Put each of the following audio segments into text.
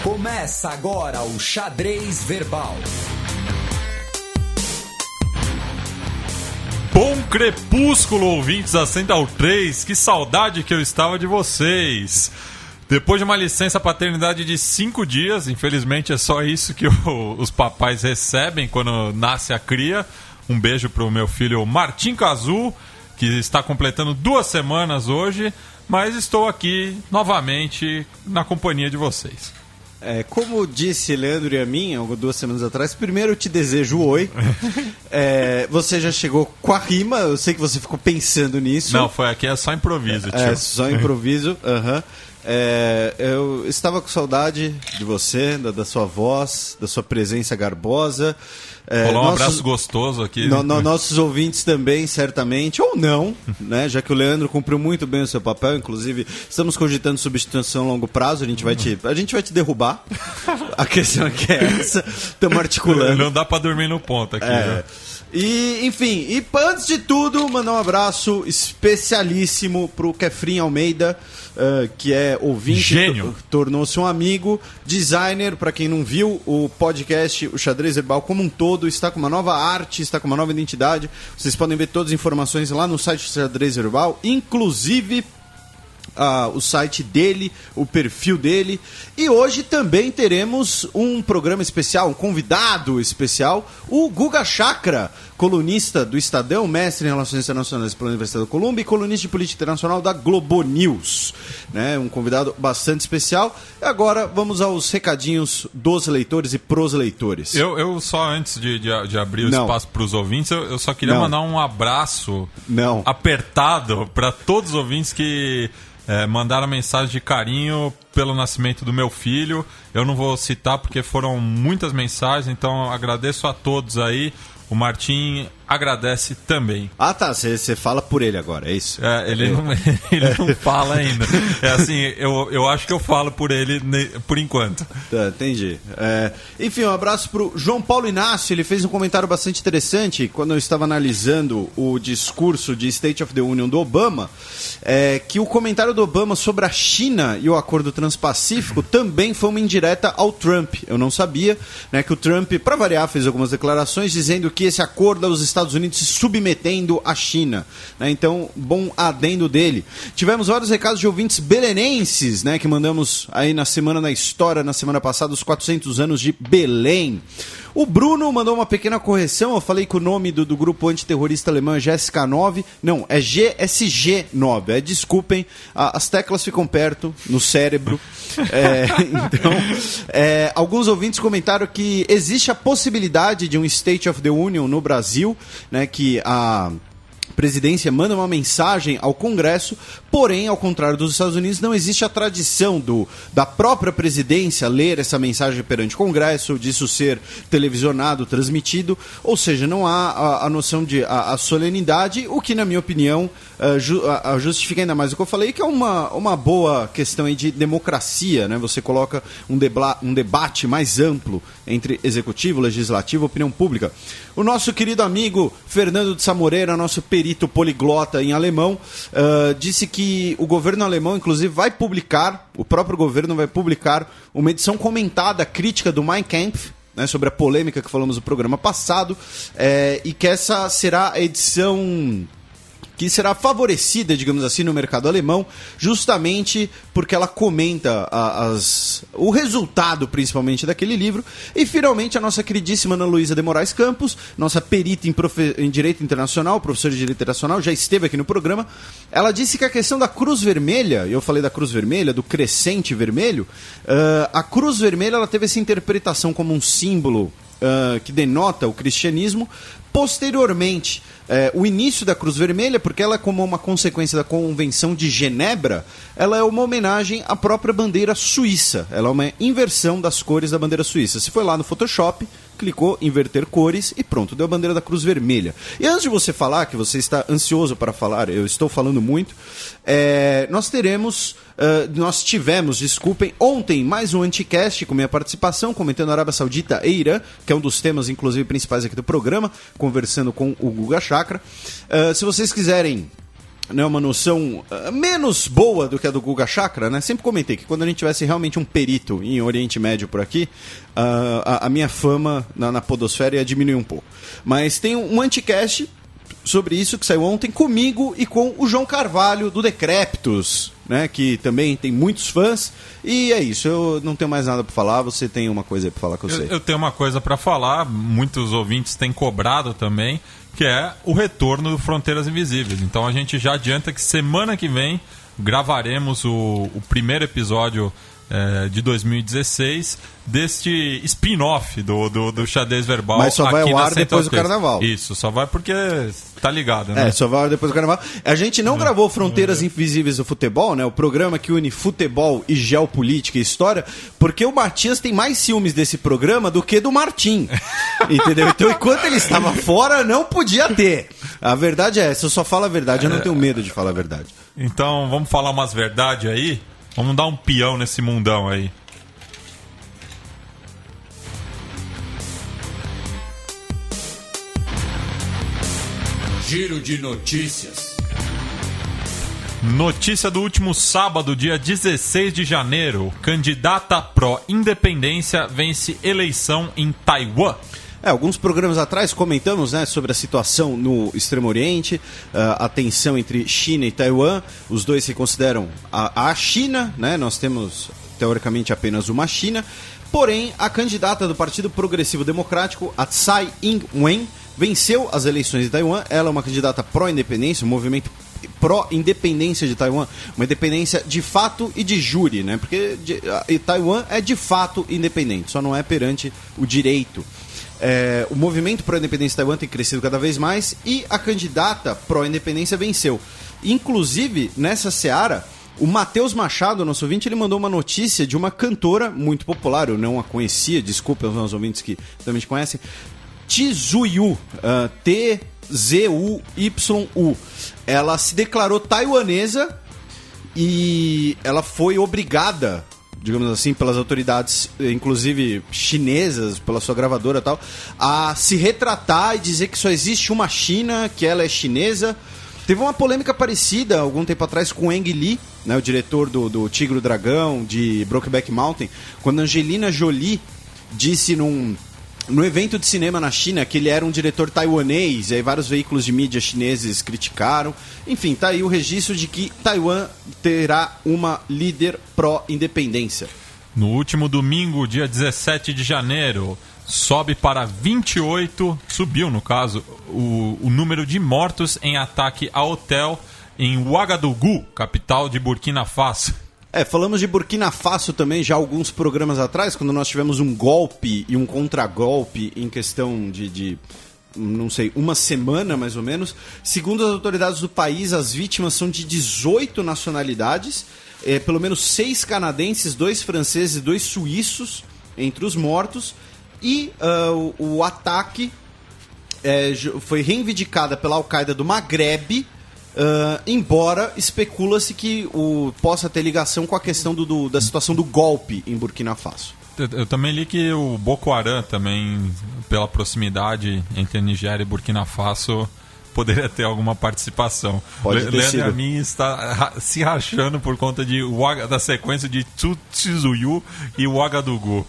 Começa agora o Xadrez Verbal. Bom crepúsculo, ouvintes da Central 3. Que saudade que eu estava de vocês. Depois de uma licença paternidade de 5 dias, infelizmente é só isso que os papais recebem quando nasce a cria. Um beijo pro meu filho Martim Cazu, que está completando 2 semanas hoje, mas estou aqui novamente na companhia de vocês. Como disse Leandro e a mim, 2 semanas atrás, primeiro eu te desejo oi. Você já chegou com a rima, eu sei que você ficou pensando nisso. Não, foi aqui, é só improviso, tio. Só improviso, eu estava com saudade de você, da sua voz, da sua presença garbosa. Rolou um abraço gostoso aqui. Nossos ouvintes também, certamente, ou não, né? Já que o Leandro cumpriu muito bem o seu papel, inclusive estamos cogitando substituição a longo prazo, a gente vai te derrubar. A questão aqui é essa, estamos articulando. Não dá pra dormir no ponto aqui. Né? E, enfim, antes de tudo, mandar um abraço especialíssimo pro Kefrim Almeida, que é ouvinte, Gênio. Tornou-se um amigo, designer, para quem não viu, o podcast, o Xadrez Verbal como um todo, está com uma nova arte, está com uma nova identidade. Vocês podem ver todas as informações lá no site do Xadrez Verbal, inclusive o site dele, o perfil dele. E hoje também teremos um programa especial, um convidado especial, o Guga Chakra, colunista do Estadão, mestre em Relações Internacionais pela Universidade da Colômbia e colunista de política internacional da Globo News, né? Um convidado bastante especial. E agora vamos aos recadinhos dos leitores e pros leitores. Eu só, antes de abrir o espaço para os ouvintes, eu só queria mandar um abraço apertado para todos os ouvintes que mandaram mensagem de carinho pelo nascimento do meu filho. Eu não vou citar porque foram muitas mensagens, então agradeço a todos aí. O Martim agradece também. Ah, tá. Você fala por ele agora, é isso? Ele não fala ainda. É assim, eu acho que eu falo por ele por enquanto. Tá, entendi. Enfim, um abraço pro João Paulo Inácio. Ele fez um comentário bastante interessante quando eu estava analisando o discurso de State of the Union do Obama, que o comentário do Obama sobre a China e o acordo transpacífico também foi uma indireta ao Trump. Eu não sabia, né, que o Trump, para variar, fez algumas declarações dizendo que esse acordo aos Estados Unidos se submetendo à China, né? Então, bom adendo dele. Tivemos vários recados de ouvintes belenenses, né, que mandamos aí na Semana da História, na semana passada, os 400 anos de Belém. O Bruno mandou uma pequena correção. Eu falei que o nome do grupo antiterrorista alemão é GSK9. Não, é GSG9. Desculpem, as teclas ficam perto, no cérebro. Então, alguns ouvintes comentaram que existe a possibilidade de um State of the Union no Brasil, né, que a presidência manda uma mensagem ao Congresso, porém, ao contrário dos Estados Unidos, não existe a tradição da própria presidência ler essa mensagem perante o Congresso, disso ser televisionado, transmitido, ou seja, não há a noção de a solenidade, o que, na minha opinião, justifica ainda mais o que eu falei, que é uma boa questão aí de democracia, né? Você coloca um debate mais amplo entre executivo, legislativo e opinião pública. O nosso querido amigo Fernando de Samoreira, nosso perito poliglota em alemão, disse que o governo alemão, inclusive, o próprio governo vai publicar uma edição comentada, crítica do Mein Kampf, né, sobre a polêmica que falamos no programa passado, e que essa será a edição que será favorecida, digamos assim, no mercado alemão, justamente porque ela comenta o resultado, principalmente, daquele livro. E, finalmente, a nossa queridíssima Ana Luísa de Moraes Campos, nossa perita em Direito Internacional, professora de Direito Internacional, já esteve aqui no programa. Ela disse que a questão da Cruz Vermelha, eu falei da Cruz Vermelha, do crescente vermelho, a Cruz Vermelha ela teve essa interpretação como um símbolo que denota o cristianismo. Posteriormente, o início da Cruz Vermelha, porque ela, como uma consequência da Convenção de Genebra, ela é uma homenagem à própria bandeira suíça. Ela é uma inversão das cores da bandeira suíça. Se foi lá no Photoshop, clicou inverter cores e pronto, deu a bandeira da Cruz Vermelha. E antes de você falar, que você está ansioso para falar, eu estou falando muito, nós tivemos, ontem mais um Anticast com minha participação, comentando a Arábia Saudita e Irã, que é um dos temas, inclusive, principais aqui do programa, conversando com o Guga Chakra. Se vocês quiserem né, uma noção menos boa do que a do Guga Chakra, né? Sempre comentei que quando a gente tivesse realmente um perito em Oriente Médio por aqui, a minha fama na podosfera ia diminuir um pouco. Mas tem um anticast sobre isso que saiu ontem comigo e com o João Carvalho do Decréptos, né? Que também tem muitos fãs. E é isso, eu não tenho mais nada para falar. Você tem uma coisa aí para falar que eu sei. Eu tenho uma coisa para falar, muitos ouvintes têm cobrado também, que é o retorno do Fronteiras Invisíveis. Então a gente já adianta que semana que vem gravaremos o primeiro episódio de 2016 deste spin-off do Xadrez Verbal. Mas só vai ao ar depois do Carnaval. Isso, só vai porque tá ligado, né? Só vai ao ar depois do Carnaval. A gente não gravou Fronteiras Invisíveis do Futebol, né? O programa que une futebol e geopolítica e história, porque o Matias tem mais ciúmes desse programa do que do Martim. Entendeu? Então, enquanto ele estava fora, não podia ter. A verdade é essa, eu só falo a verdade, eu não tenho medo de falar a verdade. Então, vamos falar umas verdades aí? Vamos dar um peão nesse mundão aí. Giro de notícias. Notícia do último sábado, dia 16 de janeiro. Candidata pró-independência vence eleição em Taiwan. Alguns programas atrás comentamos, né, sobre a situação no Extremo Oriente, a tensão entre China e Taiwan. Os dois se consideram a China, né? Nós temos, teoricamente, apenas uma China. Porém, a candidata do Partido Progressivo Democrático, a Tsai Ing-wen, venceu as eleições de Taiwan. Ela é uma candidata pró-independência, um movimento pró-independência de Taiwan, uma independência de fato e de júri, né? Porque Taiwan é de fato independente, só não é perante o direito. O movimento pró-independência de Taiwan tem crescido cada vez mais e a candidata pró-independência venceu. Inclusive, nessa seara, o Matheus Machado, nosso ouvinte, ele mandou uma notícia de uma cantora muito popular, eu não a conhecia, desculpa aos nossos ouvintes que também conhecem, Tzuyu, T-Z-U-Y-U. Ela se declarou taiwanesa e ela foi obrigada, digamos assim, pelas autoridades, inclusive chinesas, pela sua gravadora e tal, a se retratar e dizer que só existe uma China, que ela é chinesa. Teve uma polêmica parecida algum tempo atrás com o Ang Lee, né, o diretor do Tigre e o Dragão, de Brokeback Mountain, quando Angelina Jolie disse no evento de cinema na China que ele era um diretor taiwanês, e aí vários veículos de mídia chineses criticaram. Enfim, tá aí o registro de que Taiwan terá uma líder pró-independência. No último domingo, dia 17 de janeiro, sobe para 28, subiu no caso, o número de mortos em ataque a hotel em Ouagadougou, capital de Burkina Faso. Falamos de Burkina Faso também já alguns programas atrás, quando nós tivemos um golpe e um contragolpe em questão de não sei, uma semana mais ou menos. Segundo as autoridades do país, as vítimas são de 18 nacionalidades, pelo menos 6 canadenses, 2 franceses e 2 suíços entre os mortos. E o ataque foi reivindicada pela Al-Qaeda do Maghreb, embora especula-se que possa ter ligação com a questão da situação do golpe em Burkina Faso. Eu também li que o Boko Haram também, pela proximidade entre Nigéria e Burkina Faso, poderia ter alguma participação. Leandro Amin está se rachando por conta da sequência de Tzuyu e Ouagadougou.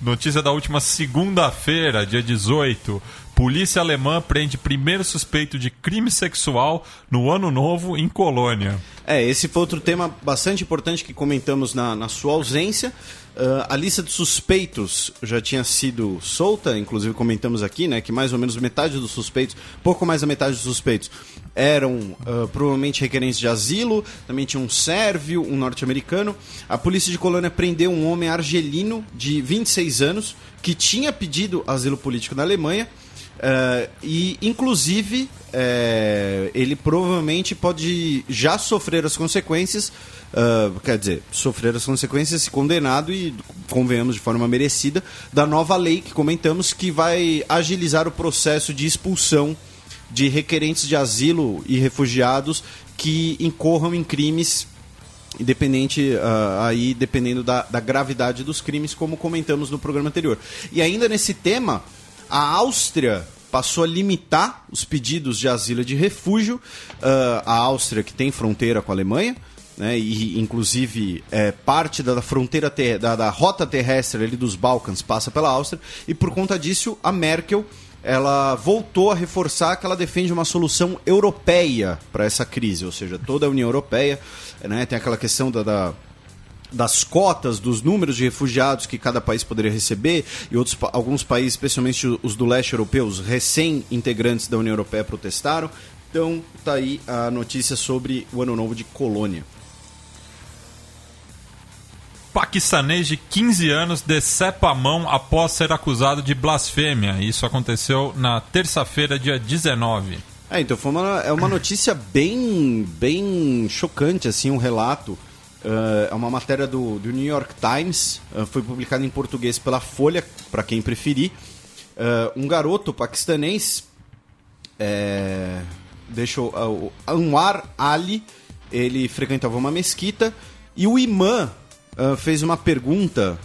Notícia da última segunda-feira, dia 18. Polícia alemã prende primeiro suspeito de crime sexual no Ano Novo em Colônia. Esse foi outro tema bastante importante que comentamos na sua ausência. A lista de suspeitos já tinha sido solta, inclusive comentamos aqui, né, que mais ou menos metade dos suspeitos, pouco mais da metade dos suspeitos, eram provavelmente requerentes de asilo. Também tinha um sérvio, um norte-americano. A polícia de Colônia prendeu um homem argelino de 26 anos que tinha pedido asilo político na Alemanha. E inclusive ele provavelmente pode já sofrer as consequências, sofrer as consequências, se condenado, e convenhamos de forma merecida, da nova lei que comentamos, que vai agilizar o processo de expulsão de requerentes de asilo e refugiados que incorram em crimes, dependendo da gravidade dos crimes, como comentamos no programa anterior. E ainda nesse tema, a Áustria passou a limitar os pedidos de asilo e de refúgio. A Áustria, que tem fronteira com a Alemanha, né, e inclusive parte da fronteira da rota terrestre ali dos Balcãs passa pela Áustria, e por conta disso a Merkel ela voltou a reforçar que ela defende uma solução europeia para essa crise, ou seja, toda a União Europeia, né, tem aquela questão das cotas, dos números de refugiados que cada país poderia receber, e alguns países, especialmente os do leste europeu, os recém-integrantes da União Europeia, protestaram. Então tá aí a notícia sobre o Ano Novo de Colônia. Paquistanês de 15 anos decepa a mão após ser acusado de blasfêmia. Isso aconteceu na terça-feira, dia 19. Então foi uma notícia bem chocante, assim, um relato. É uma matéria do New York Times, foi publicada em português pela Folha, para quem preferir. Um garoto paquistanês, Anwar Ali, ele frequentava uma mesquita, e o imã fez uma pergunta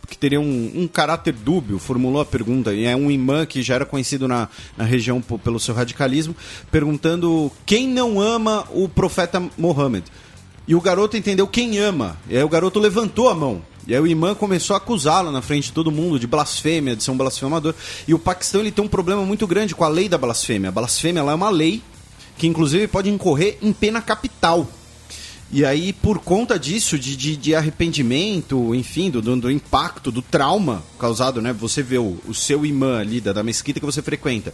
que teria um caráter dúbio, formulou a pergunta, e é um imã que já era conhecido na região pelo seu radicalismo, perguntando quem não ama o profeta Mohammed. E o garoto entendeu quem ama, e aí o garoto levantou a mão, e aí o imã começou a acusá-lo na frente de todo mundo de blasfêmia, de ser um blasfemador. E o Paquistão ele tem um problema muito grande com a lei da blasfêmia. A blasfêmia ela é uma lei que inclusive pode incorrer em pena capital. E aí, por conta disso, de arrependimento, enfim, do impacto, do trauma causado, né? Você vê o seu imã ali da mesquita que você frequenta.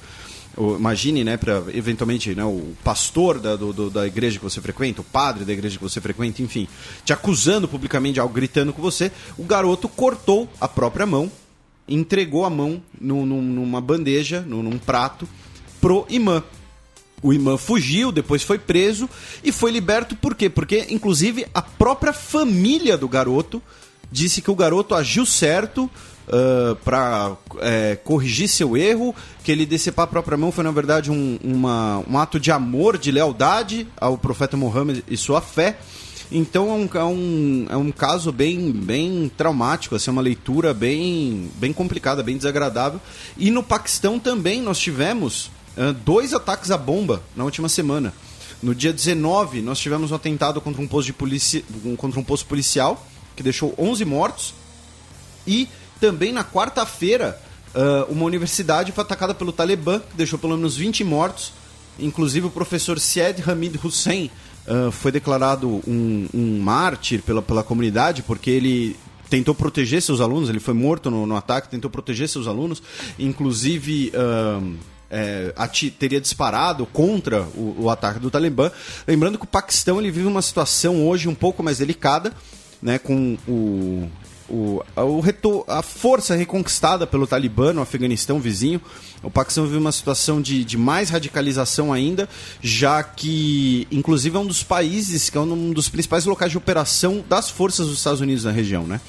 Imagine, né, eventualmente, né, o pastor da igreja que você frequenta, o padre da igreja que você frequenta, enfim, te acusando publicamente de algo, gritando com você. O garoto cortou a própria mão, entregou a mão numa bandeja, num prato, pro imã. O imã fugiu, depois foi preso e foi liberto. Por quê? Porque, inclusive, a própria família do garoto disse que o garoto agiu certo para corrigir seu erro, que ele decepar a própria mão foi, na verdade, um ato de amor, de lealdade ao profeta Muhammad e sua fé. Então é um caso bem traumático, assim, uma leitura bem complicada, bem desagradável. E no Paquistão também nós tivemos 2 ataques à bomba na última semana. No dia 19, nós tivemos um atentado contra um posto policial, que deixou 11 mortos. E também na quarta-feira, uma universidade foi atacada pelo Talibã, que deixou pelo menos 20 mortos. Inclusive o professor Syed Hamid Hussein foi declarado um mártir pela comunidade, porque ele tentou proteger seus alunos. Ele foi morto no ataque, tentou proteger seus alunos. Inclusive teria disparado contra o ataque do Talibã. Lembrando que o Paquistão ele vive uma situação hoje um pouco mais delicada, né, com a força reconquistada pelo Talibã no Afeganistão vizinho. O Paquistão vive uma situação de mais radicalização ainda, já que inclusive é um dos países que é um dos principais locais de operação das forças dos Estados Unidos na região, né?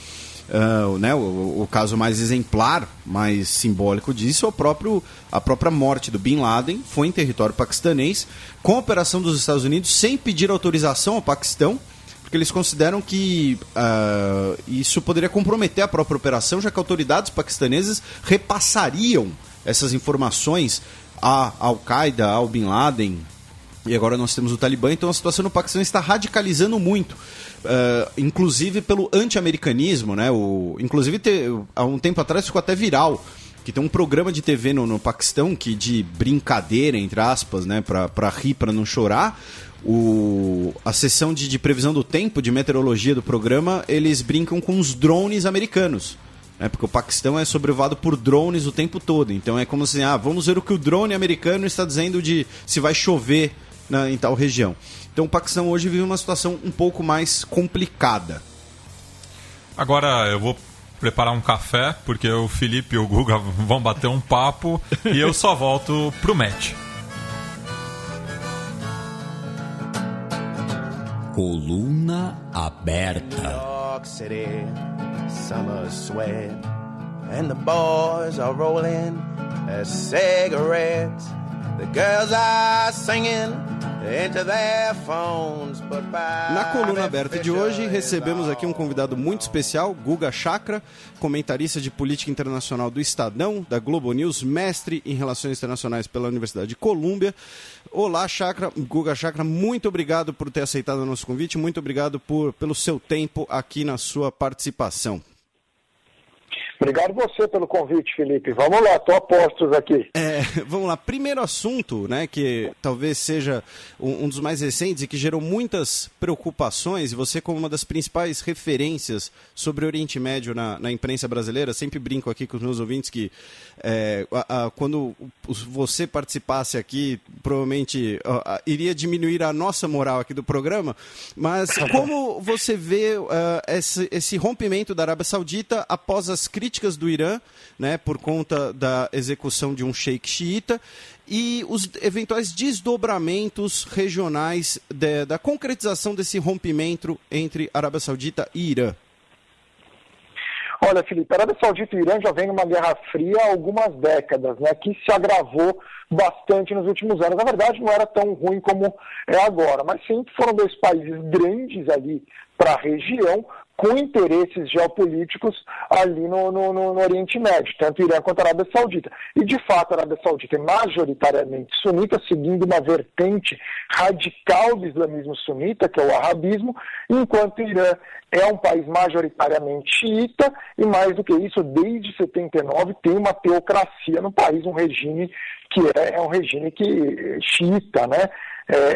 O caso mais exemplar, mais simbólico disso é a própria morte do Bin Laden. Foi em território paquistanês, com a operação dos Estados Unidos, sem pedir autorização ao Paquistão, porque eles consideram que isso poderia comprometer a própria operação, já que autoridades paquistanesas repassariam essas informações à Al-Qaeda, ao Bin Laden. E agora nós temos o Talibã. Então a situação no Paquistão está radicalizando muito, inclusive pelo anti-americanismo, né? Inclusive há um tempo atrás ficou até viral que tem um programa de TV no Paquistão que, de brincadeira, entre aspas, né, para rir, para não chorar, a sessão de previsão do tempo, de meteorologia do programa, eles brincam com os drones americanos, né, porque o Paquistão é sobrevoado por drones o tempo todo. Então é como assim, vamos ver o que o drone americano está dizendo de se vai chover em tal região. Então o Paquistão hoje vive uma situação um pouco mais complicada. Agora eu vou preparar um café, porque o Felipe e o Guga vão bater um papo e eu só volto pro match. Coluna aberta. New York City, summer sweat, and the boys are rolling their cigarettes. The girls are singing into their phones, but by Na coluna aberta de hoje, recebemos aqui um convidado muito especial, Guga Chakra, comentarista de política internacional do Estadão, da Globo News, mestre em relações internacionais pela Universidade de Colômbia. Olá, Chakra, Guga Chakra, muito obrigado por ter aceitado o nosso convite, muito obrigado pelo seu tempo aqui na sua participação. Obrigado você pelo convite, Felipe. Vamos lá, estou a postos aqui. Vamos lá. Primeiro assunto, né, que talvez seja um dos mais recentes e que gerou muitas preocupações, e você como uma das principais referências sobre o Oriente Médio na imprensa brasileira, sempre brinco aqui com os meus ouvintes que quando você participasse aqui, provavelmente iria diminuir a nossa moral aqui do programa, mas como você vê esse rompimento da Arábia Saudita após as críticas do Irã, né, por conta da execução de um sheik xiita e os eventuais desdobramentos regionais da concretização desse rompimento entre Arábia Saudita e Irã? Olha, Felipe, a Arábia Saudita e o Irã já vem numa guerra fria há algumas décadas, né, que se agravou bastante nos últimos anos. Na verdade, não era tão ruim como é agora, mas sim foram dois países grandes ali para a região, com interesses geopolíticos ali no Oriente Médio, tanto Irã quanto a Arábia Saudita. E, de fato, a Arábia Saudita é majoritariamente sunita, seguindo uma vertente radical do islamismo sunita, que é o arabismo, enquanto o Irã é um país majoritariamente xiita, e mais do que isso, desde 79 tem uma teocracia no país, um regime que é um regime xiita, né?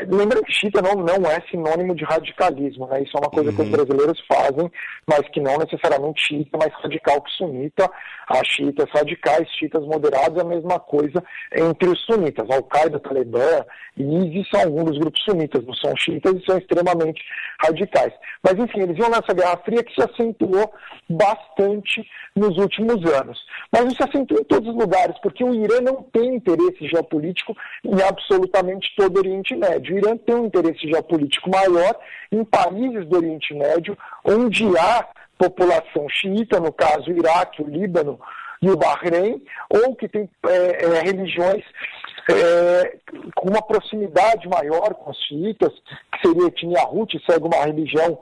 Lembrando que xiita não é sinônimo de radicalismo, né? Isso é uma coisa que os brasileiros fazem, mas que não necessariamente xiita, mas radical que sunita. Há xiitas radicais, xiitas moderados, é a mesma coisa entre os sunitas. Al-Qaeda, Talibã e ISIS são alguns dos grupos sunitas, não são xiitas e são extremamente radicais. Mas, enfim, eles iam nessa Guerra Fria que se acentuou bastante nos últimos anos. Mas não se acentuou em todos os lugares, porque o Irã não tem interesse geopolítico em absolutamente todo o Oriente Médio. O Irã tem um interesse geopolítico maior em países do Oriente Médio, onde há população xiita, no caso o Iraque, o Líbano e o Bahrein, ou que tem religiões com uma proximidade maior com os xiitas, que seria a etnia Houthi, segue uma religião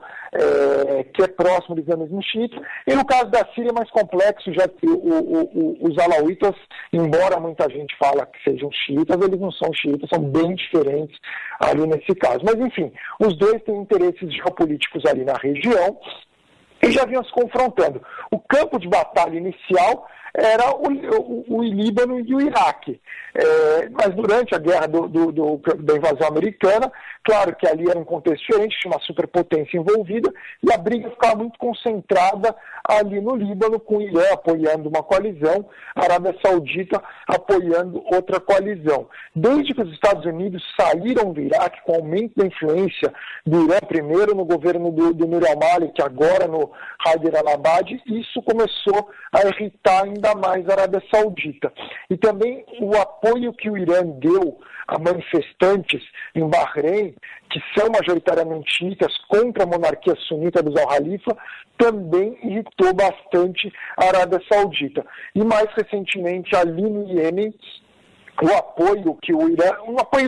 que é próxima do islamismo xiita. E no caso da Síria é mais complexo, já que os alauítas, embora muita gente fala que sejam xiitas, eles não são xiitas, são bem diferentes ali nesse caso. Mas enfim, os dois têm interesses geopolíticos ali na região e já vinham se confrontando. O campo de batalha inicial era o Líbano e o Iraque. Mas durante a guerra da invasão americana, claro que ali era um contexto diferente, tinha uma superpotência envolvida, e a briga ficava muito concentrada ali no Líbano, com o Irã apoiando uma coalizão, a Arábia Saudita apoiando outra coalizão. Desde que os Estados Unidos saíram do Iraque, com o aumento da influência do Irã, primeiro no governo do Nur al-Maliki, agora no Haider al-Abad, isso começou a irritar ainda mais a Arábia Saudita. E também o apoio que o Irã deu a manifestantes em Bahrein, que são majoritariamente xiitas, contra a monarquia sunita dos Al-Khalifa, também irritou bastante a Arábia Saudita. E mais recentemente, ali no Iêmen, o apoio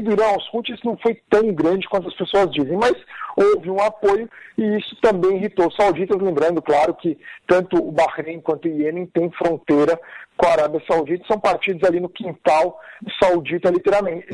do Irã aos Houthis não foi tão grande quanto as pessoas dizem, mas houve um apoio e isso também irritou os sauditas, lembrando, claro, que tanto o Bahrein quanto o Iêmen têm fronteira com a Arábia Saudita, são partidos ali no quintal saudita, literalmente.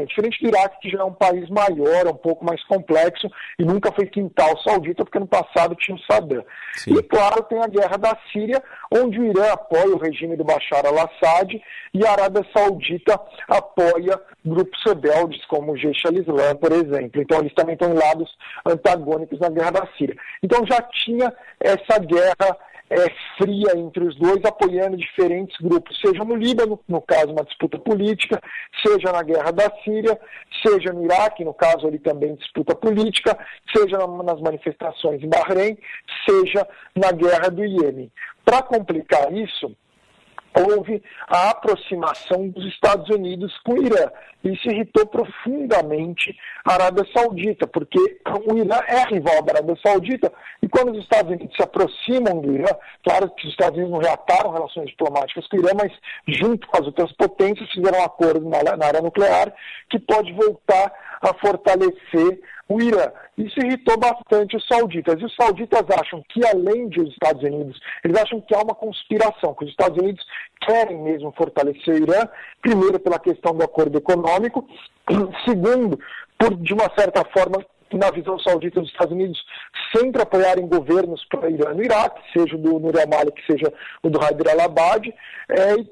Diferente do Iraque, que já é um país maior, um pouco mais complexo, e nunca foi quintal saudita, porque no passado tinha o Saddam. Sim. E, claro, tem a guerra da Síria, onde o Irã apoia o regime do Bashar al-Assad e a Arábia Saudita apoia grupos rebeldes, como o Jeish al-Islam, por exemplo. Então, eles também estão em lados antagônicos na guerra da Síria. Então, já tinha essa guerra fria entre os dois, apoiando diferentes grupos, seja no Líbano, no caso uma disputa política, seja na guerra da Síria, seja no Iraque, no caso ali também disputa política, seja nas manifestações em Bahrein, seja na guerra do Iêmen. Para complicar isso, houve a aproximação dos Estados Unidos com o Irã. Isso irritou profundamente a Arábia Saudita, porque o Irã é rival da Arábia Saudita, e quando os Estados Unidos se aproximam do Irã, claro que os Estados Unidos não reataram relações diplomáticas com o Irã, mas junto com as outras potências fizeram um acordo na área nuclear que pode voltar a fortalecer o Irã. Isso irritou bastante os sauditas. E os sauditas acham que, além dos Estados Unidos, eles acham que há uma conspiração, que os Estados Unidos querem mesmo fortalecer o Irã, primeiro pela questão do acordo econômico, segundo, de uma certa forma, na visão saudita dos Estados Unidos, sempre apoiarem governos pró-Irã no Iraque, seja o do Nur al-Malik, seja o do Haider al-Abadi,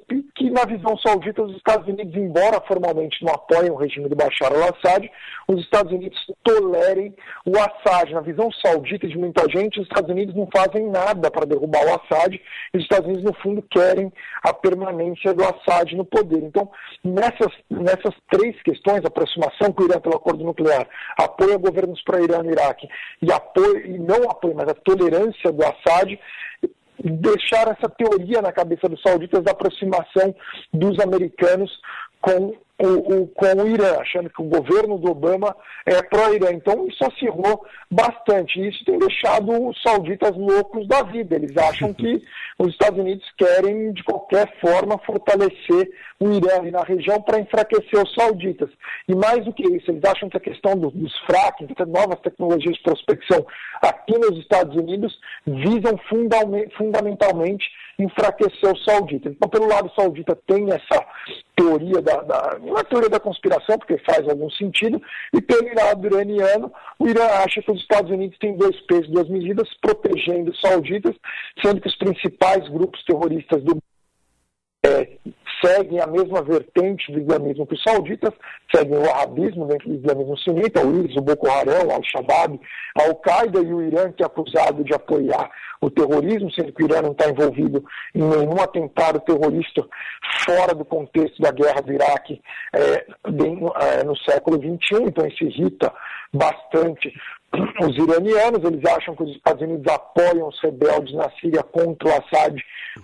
e que na visão saudita os Estados Unidos, embora formalmente não apoiem o regime do Bashar al-Assad, os Estados Unidos tolerem o Assad. Na visão saudita de muita gente, os Estados Unidos não fazem nada para derrubar o Assad, e os Estados Unidos, no fundo, querem a permanência do Assad no poder. Então, nessas três questões, aproximação com o Irã pelo acordo nuclear, apoio a governos pró-Irã no Iraque e não apoio, mas a tolerância do Assad, deixaram essa teoria na cabeça dos sauditas da aproximação dos americanos com o Irã, achando que o governo do Obama é pró-Irã. Então isso acirrou bastante. E isso tem deixado os sauditas loucos da vida. Eles acham que os Estados Unidos querem, de qualquer forma, fortalecer o Irã ali na região para enfraquecer os sauditas. E mais do que isso, eles acham que a questão dos fracking, das novas tecnologias de prospecção aqui nos Estados Unidos, visam fundamentalmente enfraquecer os sauditas. Então, pelo lado saudita, tem essa teoria não é teoria da conspiração, porque faz algum sentido, e pelo lado iraniano, o Irã acha que os Estados Unidos têm 2 pesos, 2 medidas, protegendo os sauditas, sendo que os principais grupos terroristas do seguem a mesma vertente do islamismo que os sauditas, seguem o wahhabismo dentro do islamismo sunita, o ISIS, o Boko Haram, o Al-Shabaab, a Al-Qaeda e o Irã, que é acusado de apoiar o terrorismo, sendo que o Irã não está envolvido em nenhum atentado terrorista fora do contexto da guerra do Iraque no século XXI, então isso irrita bastante os iranianos. Eles acham que os Estados Unidos apoiam os rebeldes na Síria contra o Assad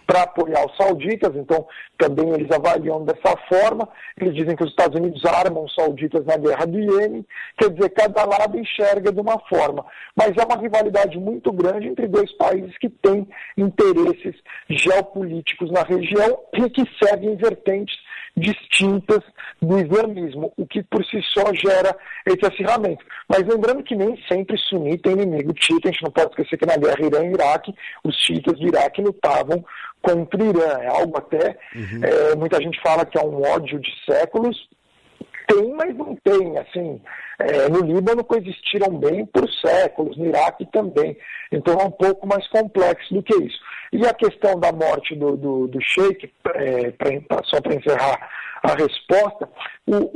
para apoiar os sauditas, então também eles avaliam dessa forma. Eles dizem que os Estados Unidos armam os sauditas na guerra do Iêmen, quer dizer, cada lado enxerga de uma forma, mas é uma rivalidade muito grande entre 2 países que têm interesses geopolíticos na região e que seguem vertentes distintas do islamismo, o que por si só gera esse acirramento. Mas lembrando que nem sempre sunita é inimigo xiita, a gente não pode esquecer que na guerra Irã e Iraque, os xiitas do Iraque lutavam contra o Irã, é algo até, muita gente fala que é um ódio de séculos, tem, mas não tem, assim, no Líbano coexistiram bem por séculos, no Iraque também, então é um pouco mais complexo do que isso. E a questão da morte do Sheik, só para encerrar a resposta,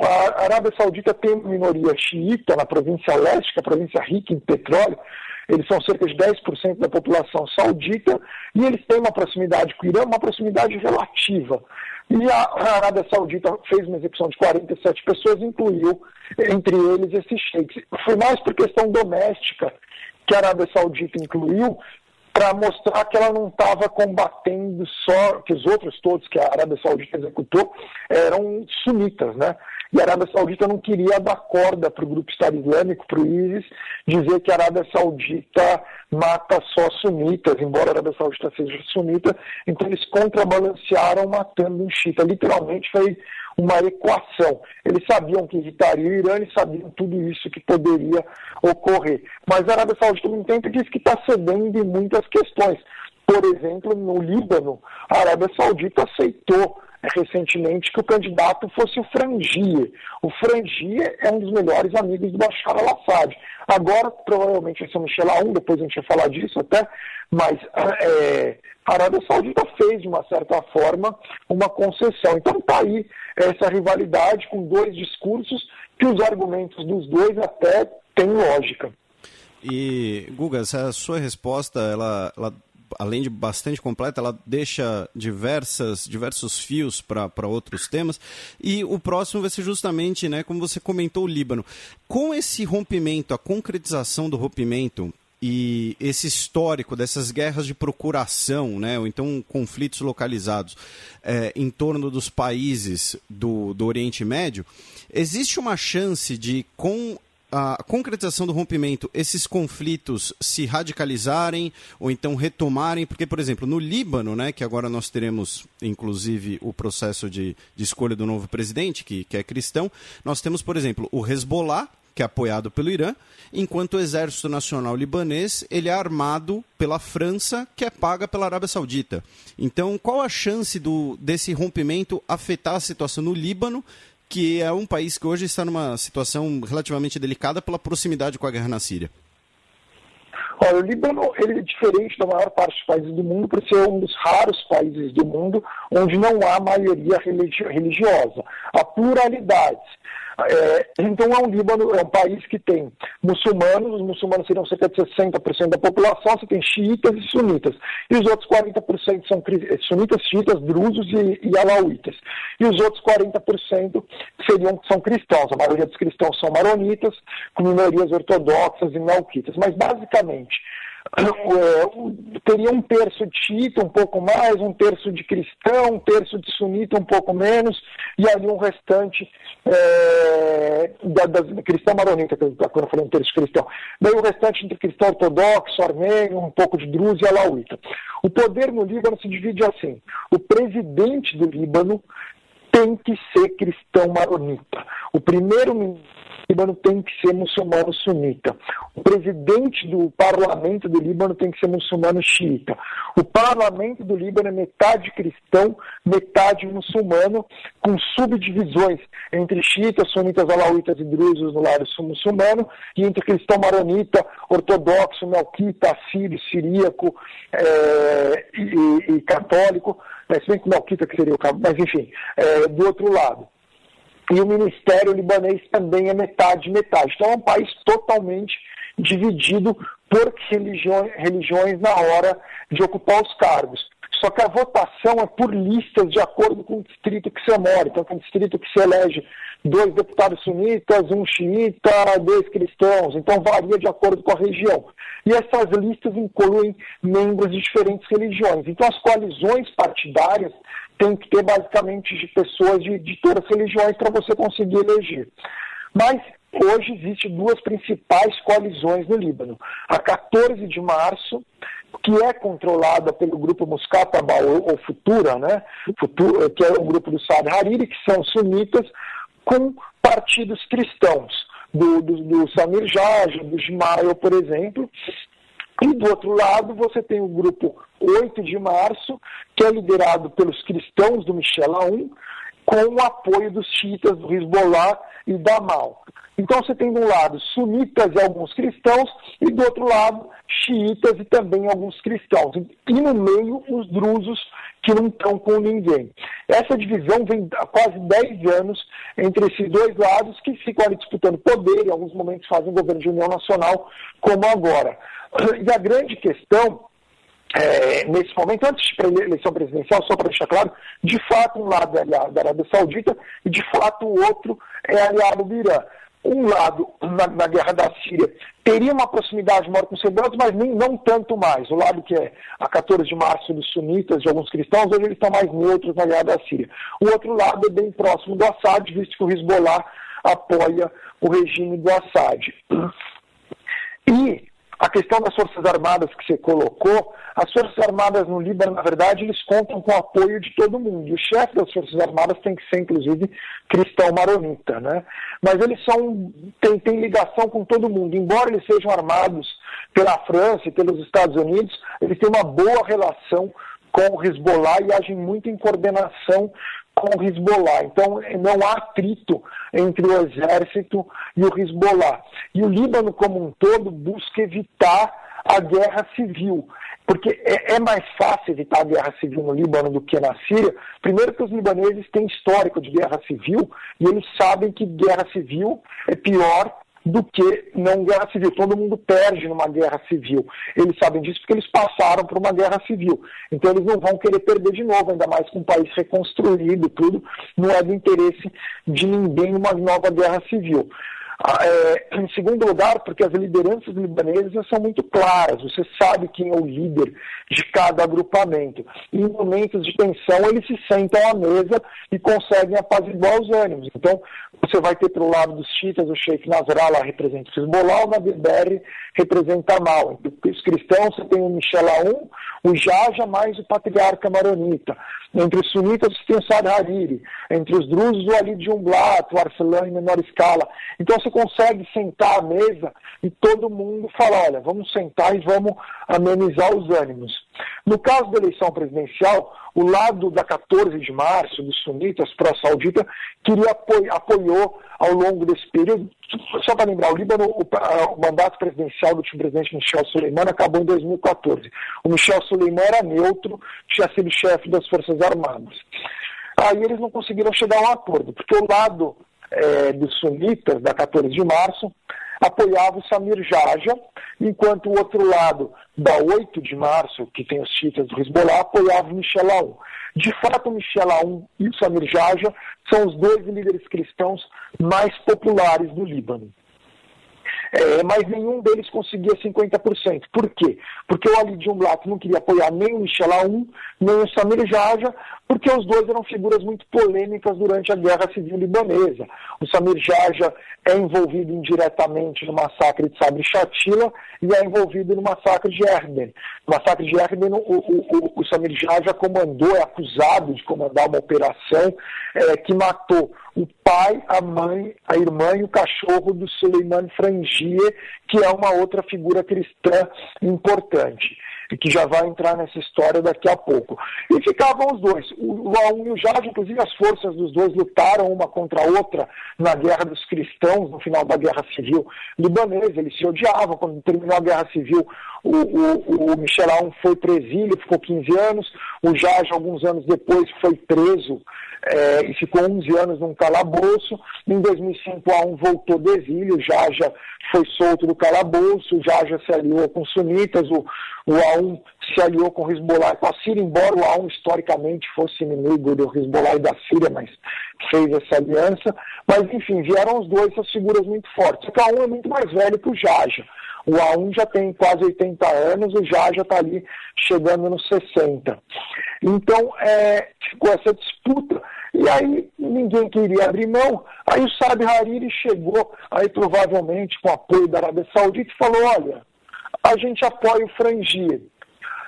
a Arábia Saudita tem uma minoria xiita na província leste, que é a província rica em petróleo. Eles são cerca de 10% da população saudita e eles têm uma proximidade com o Irã, uma proximidade relativa. E a Arábia Saudita fez uma execução de 47 pessoas, incluiu entre eles esses sheiks. Foi mais por questão doméstica que a Arábia Saudita incluiu, para mostrar que ela não estava combatendo só, que os outros todos que a Arábia Saudita executou eram sunitas, né? E a Arábia Saudita não queria dar corda para o grupo Estado Islâmico, para o ISIS, dizer que a Arábia Saudita mata só sunitas, embora a Arábia Saudita seja sunita, então eles contrabalancearam matando um xiita. Literalmente foi uma equação. Eles sabiam que irritaria o Irã, eles sabiam tudo isso que poderia ocorrer. Mas a Arábia Saudita, no entanto, diz que está cedendo em muitas questões. Por exemplo, no Líbano, a Arábia Saudita aceitou recentemente que o candidato fosse o Frangieh. O Frangieh é um dos melhores amigos do Bashar al-Assad. Agora, provavelmente, vai ser o Michel Aoun, depois a gente vai falar disso até, mas a Arábia Saudita fez, de uma certa forma, uma concessão. Então está aí essa rivalidade com 2 discursos que os argumentos dos 2 até têm lógica. E, Guga, essa sua resposta, ela além de bastante completa, ela deixa diversos fios para outros temas. E o próximo vai ser justamente, né, como você comentou, o Líbano. Com esse rompimento, a concretização do rompimento, e esse histórico dessas guerras de procuração, né, ou então conflitos localizados em torno dos países do Oriente Médio, existe uma chance de, com a concretização do rompimento, esses conflitos se radicalizarem ou então retomarem? Porque, por exemplo, no Líbano, né, que agora nós teremos, inclusive, o processo de escolha do novo presidente, que é cristão, nós temos, por exemplo, o Hezbollah, que é apoiado pelo Irã, enquanto o Exército Nacional Libanês ele é armado pela França, que é paga pela Arábia Saudita. Então, qual a chance desse rompimento afetar a situação no Líbano, que é um país que hoje está numa situação relativamente delicada pela proximidade com a guerra na Síria? Olha, o Líbano ele é diferente da maior parte dos países do mundo por ser um dos raros países do mundo onde não há maioria religiosa. Há pluralidades. Então é um país que tem muçulmanos, os muçulmanos seriam cerca de 60% da população, você tem xiitas e sunitas. E os outros 40% são sunitas, xiitas, drusos e alauítas. E os outros 40% são cristãos. A maioria dos cristãos são maronitas, com minorias ortodoxas e melquitas. Mas basicamente teria um terço de xiita, um pouco mais, um terço de cristão, um terço de sunita, um pouco menos, e ali um restante cristão maronita, quando eu falei um terço cristão. Daí o restante entre cristão ortodoxo, armênio, um pouco de druso e alauíta. O poder no Líbano se divide assim: o presidente do Líbano tem que ser cristão maronita. O primeiro-ministro do Líbano tem que ser muçulmano sunita. O presidente do parlamento do Líbano tem que ser muçulmano xiita. O parlamento do Líbano é metade cristão, metade muçulmano, com subdivisões entre xiitas, sunitas, alauítas e drusos no lado muçulmano, e entre cristão maronita, ortodoxo, melquita, assírio, siríaco e católico, se bem que melquita que seria o cabo, mas enfim, do outro lado. E o ministério libanês também é metade-metade. Então é um país totalmente dividido por religiões na hora de ocupar os cargos. Só que a votação é por listas de acordo com o distrito que você mora. Então tem um distrito que se elege 2 deputados sunitas, um xiita, 2 cristãos. Então varia de acordo com a região. E essas listas incluem membros de diferentes religiões. Então as coalizões partidárias tem que ter basicamente de pessoas de todas as religiões para você conseguir eleger. Mas hoje existem 2 principais coalizões no Líbano. A 14 de março, que é controlada pelo grupo Musqataba ou Futura, né? Que é um grupo do Saad Hariri, que são sunitas, com partidos cristãos, do Samir Jaja, do Gemayel, por exemplo. E do outro lado você tem o grupo 8 de março, que é liderado pelos cristãos do Michel Aoun, com o apoio dos xiitas do Hezbollah e da Amal. Então você tem de um lado sunitas e alguns cristãos, e do outro lado xiitas e também alguns cristãos. E no meio os drusos, que não estão com ninguém. Essa divisão vem há quase 10 anos entre esses 2 lados, que ficam ali disputando poder, e em alguns momentos fazem governo de união nacional, como agora. E a grande questão, nesse momento, antes da eleição presidencial, só para deixar claro, de fato um lado é aliado da Arábia Saudita e de fato o outro é aliado do Irã. Um lado, na guerra da Síria, teria uma proximidade maior com os rebeldes, mas não tanto mais. O lado que é a 14 de março dos sunitas, de alguns cristãos, hoje eles estão mais neutros na guerra da Síria. O outro lado é bem próximo do Assad, visto que o Hezbollah apoia o regime do Assad. E a questão das Forças Armadas que você colocou, as Forças Armadas no Líbano, na verdade, eles contam com o apoio de todo mundo. E o chefe das Forças Armadas tem que ser, inclusive, cristão maronita, né? Mas eles têm ligação com todo mundo. Embora eles sejam armados pela França e pelos Estados Unidos, eles têm uma boa relação com o Hezbollah e agem muito em coordenação com o Hezbollah. Então, não há atrito entre o exército e o Hezbollah. E o Líbano, como um todo, busca evitar a guerra civil, porque é mais fácil evitar a guerra civil no Líbano do que na Síria. Primeiro que os libaneses têm histórico de guerra civil e eles sabem que guerra civil é pior do que não guerra civil. Todo mundo perde numa guerra civil. Eles sabem disso porque eles passaram por uma guerra civil. Então eles não vão querer perder de novo, ainda mais com um país reconstruído, tudo. Não é do interesse de ninguém uma nova guerra civil. Em segundo lugar, porque as lideranças libanesas são muito claras, você sabe quem é o líder de cada agrupamento. Em momentos de tensão, eles se sentam à mesa e conseguem apaziguar os ânimos. Então, você vai ter pelo lado dos xiitas o Sheikh Nasrallah representa o Hezbollah, o Nadir Berri representa Mal. Entre os cristãos, você tem o Michel Aoun, o Jaja, mais o patriarca maronita. Entre os sunitas, você tem o Saad Hariri. Entre os drusos, o Ali Jumblat, o Arslan em menor escala. Então, você consegue sentar à mesa e todo mundo fala, olha, vamos sentar e vamos amenizar os ânimos. No caso da eleição presidencial, o lado da 14 de março, dos sunitas pró-saudita, apoiou ao longo desse período. Só para lembrar, o Líbano, o mandato presidencial do último presidente Michel Suleiman acabou em 2014. O Michel Suleiman era neutro, tinha sido chefe das Forças Armadas. Aí eles não conseguiram chegar a um acordo, porque o lado dos sunitas, da 14 de março, apoiava o Samir Jaja, enquanto o outro lado, da 8 de março, que tem os xiitas do Hezbollah, apoiava o Michel Aoun. De fato, o Michel Aoun e o Samir Jaja são os dois líderes cristãos mais populares do Líbano. Mas nenhum deles conseguia 50%. Por quê? Porque o Ali Jumblat não queria apoiar nem o Michel Aoun, nem o Samir Jaja, porque os dois eram figuras muito polêmicas durante a Guerra Civil Libanesa. O Samir Jaja é envolvido indiretamente no massacre de Sabri Shatila e é envolvido no massacre de Erbil. No massacre de Erbil, o Samir Jaja comandou, é acusado de comandar uma operação que matou o pai, a mãe, a irmã e o cachorro do Suleiman Frangieh, que é uma outra figura cristã importante, e que já vai entrar nessa história daqui a pouco. E ficavam os dois, o Aoun e o Jaja, inclusive as forças dos dois lutaram uma contra a outra na Guerra dos Cristãos, no final da Guerra Civil Libanesa, eles se odiavam. Quando terminou a Guerra Civil, o Michel Aoun foi para o exílio, ficou 15 anos, o Jaja, alguns anos depois, foi preso e ficou 11 anos num calabouço. Em 2005, o Aoun voltou do exílio, o Jaja foi solto do calabouço, o Jaja se aliou com os sunitas, o Aoun se aliou com o Hezbollah e com a Síria, embora o Aoun historicamente fosse inimigo do Hezbollah e da Síria, mas fez essa aliança. Mas, enfim, vieram os dois, essas figuras muito fortes. O Aoun é muito mais velho que o Jaja. O Aoun já tem quase 80 anos, o Jaja está ali chegando nos 60. Então, ficou essa disputa. E aí ninguém queria abrir mão. Aí o Saad Hariri chegou, aí provavelmente com apoio da Arábia Saudita, e falou, olha, a gente apoia o Frangieh.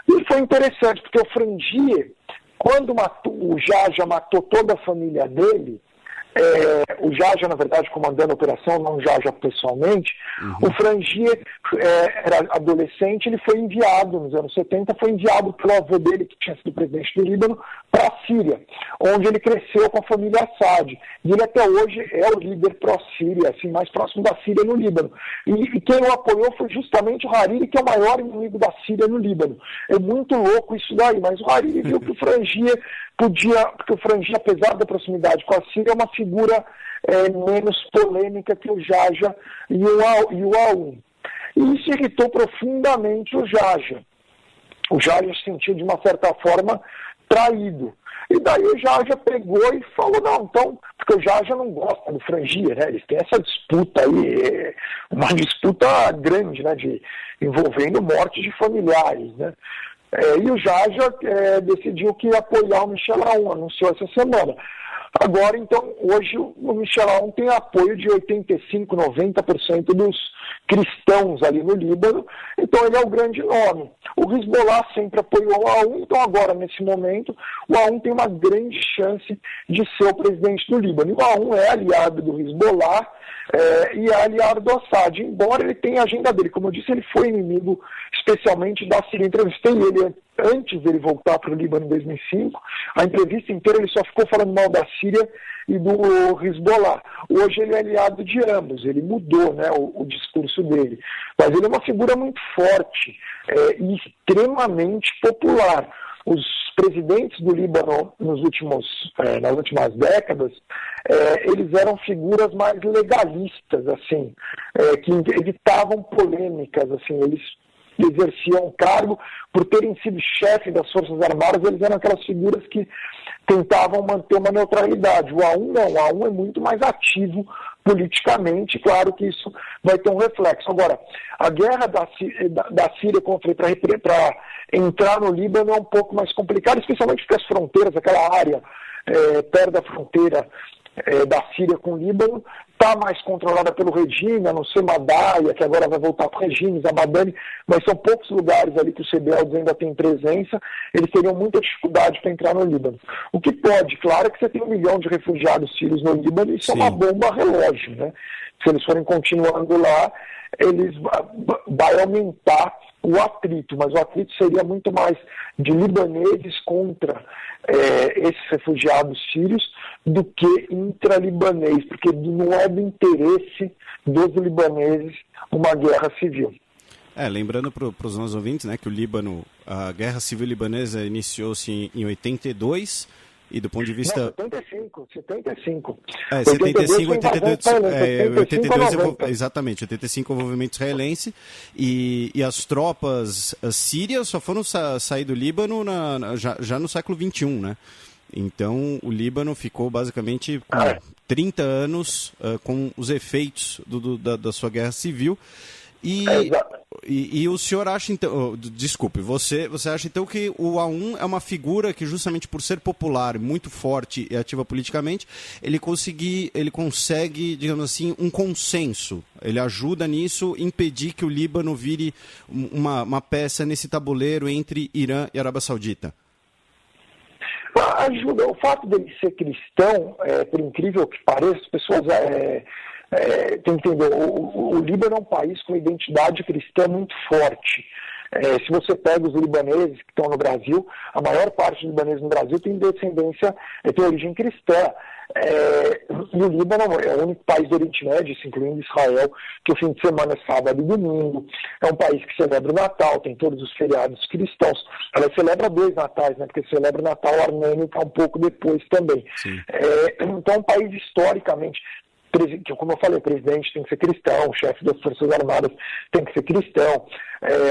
E foi interessante, porque o Frangieh, quando o Jaja matou toda a família dele, o Jaja, na verdade, comandando a operação, não o Jaja pessoalmente, o Frangieh era adolescente, ele foi enviado, nos anos 70, foi enviado pelo avô dele, que tinha sido presidente do Líbano, para a Síria, onde ele cresceu com a família Assad. E ele até hoje é o líder pró-Síria, assim, mais próximo da Síria no Líbano. E quem o apoiou foi justamente o Hariri, que é o maior inimigo da Síria no Líbano. É muito louco isso daí, mas o Hariri viu que o Frangieh porque o Frangieh, apesar da proximidade com a Síria, é uma figura menos polêmica que o Jaja e o Aoun. E isso irritou profundamente o Jaja. O Jaja se sentiu, de uma certa forma, traído. E daí o Jaja pegou e falou, não, então, porque o Jaja não gosta do Frangieh, né? Eles têm essa disputa aí, uma disputa grande, né, envolvendo morte de familiares, né? E o Jaja decidiu que ia apoiar o Michel Aoun, anunciou essa semana. Agora, então, hoje o Michel Aoun tem apoio de 85%, 90% dos cristãos ali no Líbano, então ele é o grande nome. O Hezbollah sempre apoiou o Aoun, então agora, nesse momento, o Aoun tem uma grande chance de ser o presidente do Líbano. E o Aoun é aliado do Hezbollah e é aliado do Assad, embora ele tenha a agenda dele. Como eu disse, ele foi inimigo especialmente da Síria. Entrevistei ele antes dele voltar para o Líbano em 2005, a entrevista inteira ele só ficou falando mal da Síria e do Hezbollah. Hoje ele é aliado de ambos, ele mudou, né, o discurso dele. Mas ele é uma figura muito forte e extremamente popular. Os presidentes do Líbano nas últimas décadas, eles eram figuras mais legalistas, assim, que evitavam polêmicas, assim, eles exerciam o cargo, por terem sido chefe das Forças Armadas, eles eram aquelas figuras que tentavam manter uma neutralidade. O A1 não, o A1 é muito mais ativo politicamente, claro que isso vai ter um reflexo. Agora, a guerra da Síria para entrar no Líbano é um pouco mais complicada, especialmente porque as fronteiras, aquela área perto da fronteira da Síria com o Líbano, está mais controlada pelo regime, a não ser Madaia, que agora vai voltar para o regime, Zabadani, mas são poucos lugares ali que o CBL ainda tem presença, eles teriam muita dificuldade para entrar no Líbano. O que pode, claro, é que você tem 1 milhão de refugiados sírios no Líbano, isso é uma bomba relógio, né? Se eles forem continuando lá, eles vai aumentar o atrito, mas o atrito seria muito mais de libaneses contra esses refugiados sírios do que intralibanês, porque não é do interesse dos libaneses uma guerra civil. Lembrando para os nossos ouvintes, né, que o Líbano, a guerra civil libanesa iniciou-se em 82, e do ponto de vista... Não, 75. 75, 82, exatamente, 85 o envolvimento israelense, e as tropas sírias só foram sair do Líbano já no século XXI, né? Então, o Líbano ficou basicamente 30 anos com os efeitos da sua guerra civil. E o senhor acha, então... desculpe, você acha, então, que o A1 é uma figura que, justamente por ser popular, muito forte e ativa politicamente, ele consegue, digamos assim, um consenso. Ele ajuda nisso, impedir que o Líbano vire uma peça nesse tabuleiro entre Irã e Arábia Saudita? Ajuda. O fato dele ser cristão, por incrível que pareça, as pessoas tem que entender, o Líbano é um país com uma identidade cristã muito forte. Se você pega os libaneses que estão no Brasil, a maior parte dos libaneses no Brasil tem descendência, tem origem cristã. E o Líbano é o único país do Oriente Médio, incluindo Israel, que o fim de semana é sábado e domingo. É um país que celebra o Natal, tem todos os feriados cristãos. Ela celebra 2 natais, né? Porque celebra o Natal armênio, que é um pouco depois também. Então é um país historicamente, como eu falei, o presidente tem que ser cristão, o chefe das Forças Armadas tem que ser cristão.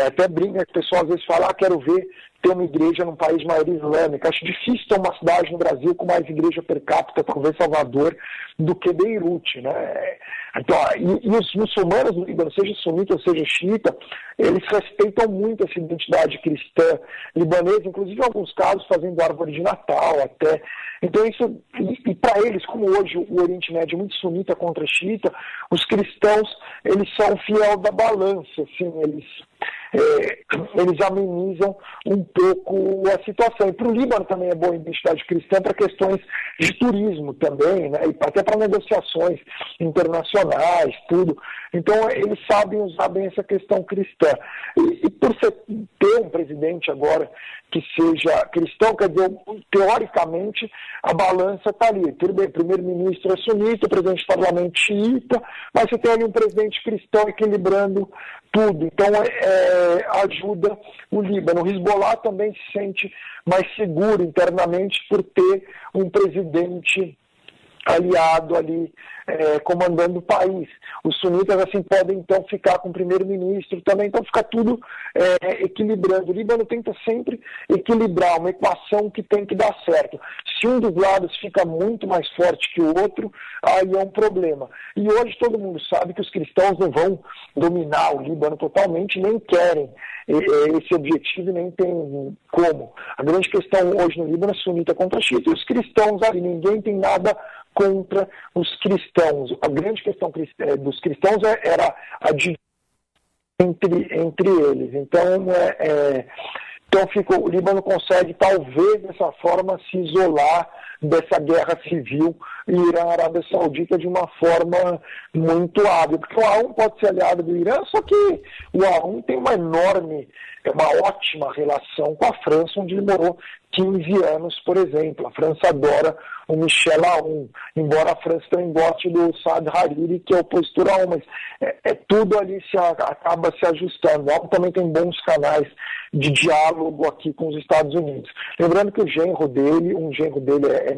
Até brinca que o pessoal às vezes fala, quero ver ter uma igreja num país de maioria islâmica. Acho difícil ter uma cidade no Brasil com mais igreja per capita, talvez Salvador, do que Beirute, né? Então, e os muçulmanos do Líbano, seja sunita ou seja xiita, eles respeitam muito essa identidade cristã libanesa, inclusive em alguns casos fazendo árvore de Natal até. Então isso, e para eles, como hoje o Oriente Médio é muito sunita contra xiita, os cristãos, eles são fiel da balança, assim, eles amenizam um pouco a situação. E para o Líbano também é boa a identidade cristã para questões de turismo também, né? E até para negociações internacionais, tudo. Então eles sabem usar bem essa questão cristã. E por ter um presidente agora que seja cristão, quer dizer, teoricamente a balança está ali. Tudo bem, o primeiro-ministro é sunita, o presidente do parlamento xiita, mas você tem ali um presidente cristão equilibrando tudo. Então ajuda o Líbano. O Hezbollah também se sente mais seguro internamente por ter um presidente aliado ali comandando o país. Os sunitas assim podem então ficar com o primeiro-ministro também, então fica tudo equilibrando. O Líbano tenta sempre equilibrar uma equação que tem que dar certo. Se um dos lados fica muito mais forte que o outro, aí é um problema. E hoje todo mundo sabe que os cristãos não vão dominar o Líbano totalmente, nem querem esse objetivo e nem tem como. A grande questão hoje no Líbano é sunita contra xiita. E os cristãos ali, ninguém tem nada contra os cristãos. A grande questão dos cristãos era a divisão entre eles. Então, o Líbano consegue, talvez, dessa forma, se isolar dessa guerra civil Irã-Arábia Saudita de uma forma muito hábil. Porque o A1 pode ser aliado do Irã, só que o A1 tem uma ótima relação com a França, onde ele morou 15 anos, por exemplo. A França adora o Michel A1, embora a França também goste do Saad Hariri, que é opositor a A1, mas tudo ali acaba se ajustando. O A1 também tem bons canais de diálogo aqui com os Estados Unidos. Lembrando que um genro dele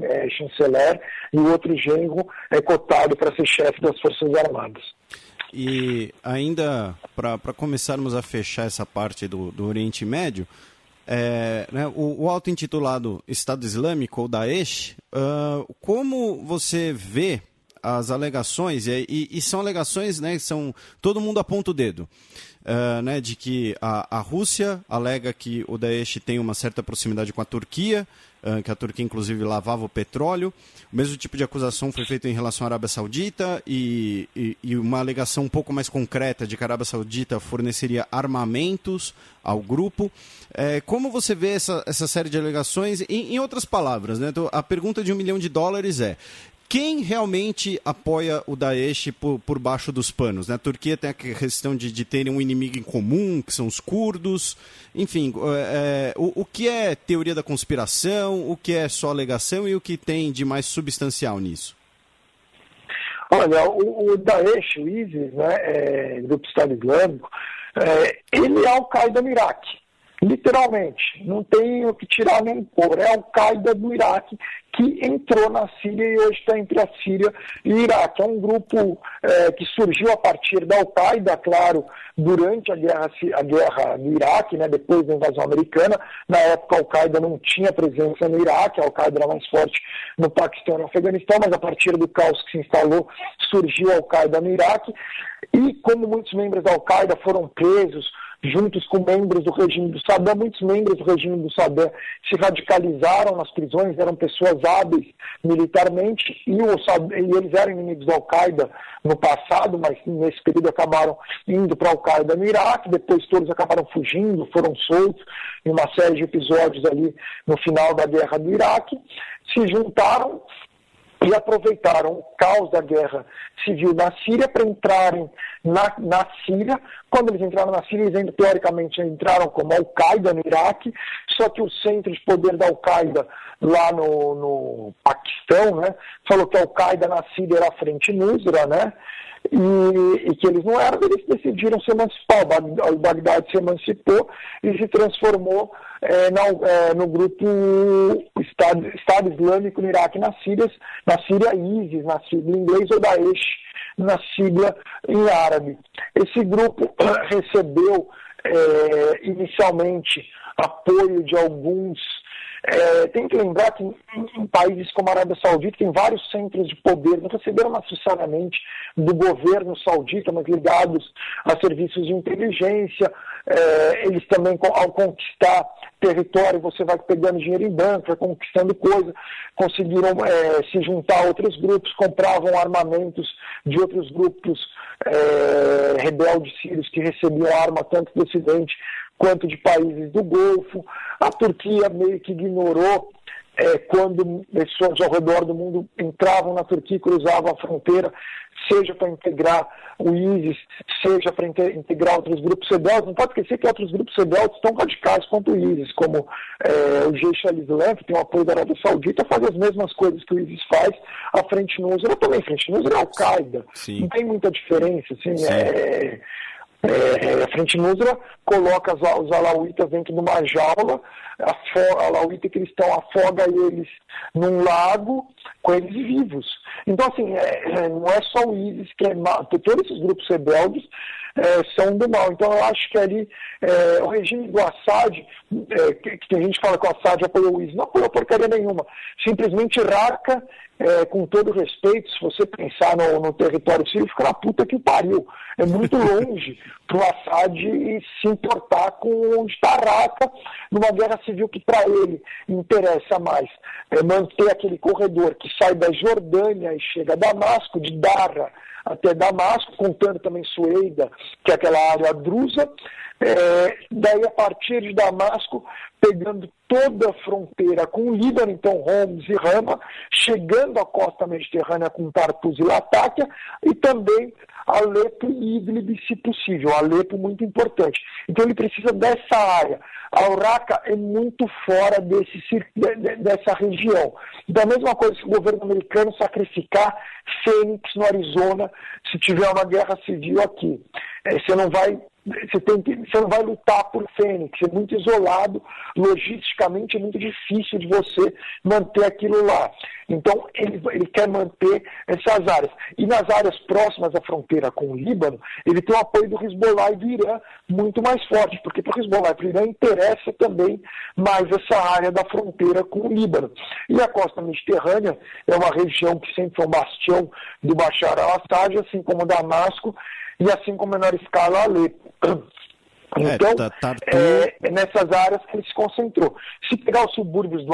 é chanceler e o outro genro é cotado para ser chefe das Forças Armadas. E ainda, para começarmos a fechar essa parte do Oriente Médio, né, o auto-intitulado Estado Islâmico, ou Daesh, como você vê as alegações, e são alegações, né, são, todo mundo aponta o dedo, né, de que a Rússia alega que o Daesh tem uma certa proximidade com a Turquia, que a Turquia inclusive lavava o petróleo. O mesmo tipo de acusação foi feito em relação à Arábia Saudita e uma alegação um pouco mais concreta de que a Arábia Saudita forneceria armamentos ao grupo. Como você vê essa série de alegações? Em outras palavras, né, então, a pergunta de $1 milhão é: quem realmente apoia o Daesh por baixo dos panos? Né? A Turquia tem a questão de terem um inimigo em comum, que são os curdos. Enfim, o que é teoria da conspiração, o que é só alegação e o que tem de mais substancial nisso? Olha, o Daesh, o ISIS, né, Grupo Estado Islâmico, ele é Al-Qaeda no Iraque. Literalmente, não tem o que tirar nem pôr. É a Al-Qaeda do Iraque que entrou na Síria e hoje está entre a Síria e o Iraque. É um grupo que surgiu a partir da Al-Qaeda, claro, durante a guerra no Iraque, né, depois da invasão americana. Na época, a Al-Qaeda não tinha presença no Iraque, a Al-Qaeda era mais forte no Paquistão e no Afeganistão, mas a partir do caos que se instalou, surgiu a Al-Qaeda no Iraque. E como muitos membros da Al-Qaeda foram presos, juntos com membros do regime do Saddam, muitos membros do regime do Saddam se radicalizaram nas prisões, eram pessoas hábeis militarmente, e eles eram inimigos da Al-Qaeda no passado, mas nesse período acabaram indo para a Al-Qaeda no Iraque, depois todos acabaram fugindo, foram soltos, em uma série de episódios ali no final da guerra do Iraque, se juntaram e aproveitaram o caos da guerra civil na Síria para entrarem na Síria. Quando eles entraram na Síria, eles ainda, teoricamente entraram como Al-Qaeda no Iraque, só que o centro de poder da Al-Qaeda lá no Paquistão, né, falou que a Al-Qaeda na Síria era a Frente Nusra, né, e que eles não eram, eles decidiram se emancipar. O Bagdad se emancipou e se transformou no grupo Estado Islâmico no Iraque, na Síria ISIS, na sigla em inglês, ou Daesh, na sigla em árabe. Esse grupo recebeu inicialmente apoio de alguns. Tem que lembrar que em países como a Arábia Saudita tem vários centros de poder, não receberam necessariamente do governo saudita, mas ligados a serviços de inteligência. Eles também, ao conquistar território, você vai pegando dinheiro em banco, vai conquistando coisas, conseguiram se juntar a outros grupos, compravam armamentos de outros grupos rebeldes sírios que recebiam arma tanto do Ocidente quanto de países do Golfo. A Turquia meio que ignorou quando pessoas ao redor do mundo entravam na Turquia e cruzavam a fronteira, seja para integrar o ISIS, seja para integrar outros grupos rebeldes. Não pode esquecer que outros grupos rebeldes tão radicais quanto o ISIS, como o Jeish al-Islam, que tem o apoio da Arábia Saudita, faz as mesmas coisas que o ISIS faz. A Frente Nusra também. A Frente Nusra é Al-Qaeda. Não tem muita diferença. Assim, a Frente Nusra coloca os alauítas dentro de uma jaula, alauíta cristão afoga eles num lago com eles vivos. Então, assim, não é só o ISIS que é mal, todos esses grupos rebeldes são do mal. Então, eu acho que ali o regime do Assad, que tem gente que fala que o Assad apoiou o ISIS, não apoiou porcaria nenhuma. Simplesmente Raqqa, com todo respeito, se você pensar no território sírio, fica na puta que pariu. É muito longe para o Assad se importar com onde está Raqqa, numa guerra civil que para ele interessa mais manter aquele corredor que sai da Jordânia e chega a Damasco, de Darra até Damasco, contando também Sueida, que é aquela área drusa. Daí, a partir de Damasco, pegando toda a fronteira com o Líbano, então Homs e Rama, chegando à costa mediterrânea com Tartus e Latáquia, e também Alepo e Idlib, se possível. Alepo muito importante. Então ele precisa dessa área. A Raqqa é muito fora dessa região. Então a mesma coisa que o governo americano sacrificar Phoenix, no Arizona, se tiver uma guerra civil aqui. Você não vai você não vai lutar por Fênix, é muito isolado, logisticamente é muito difícil de você manter aquilo lá. Então, ele quer manter essas áreas. E nas áreas próximas à fronteira com o Líbano, ele tem o apoio do Hezbollah e do Irã muito mais forte, porque para o Hezbollah e para o Irã interessa também mais essa área da fronteira com o Líbano. E a costa mediterrânea é uma região que sempre foi um bastião do Bashar al-Assad, assim como Damasco, e assim como, em menor escala, Alepo. Então, é nessas áreas que ele se concentrou. Se pegar os subúrbios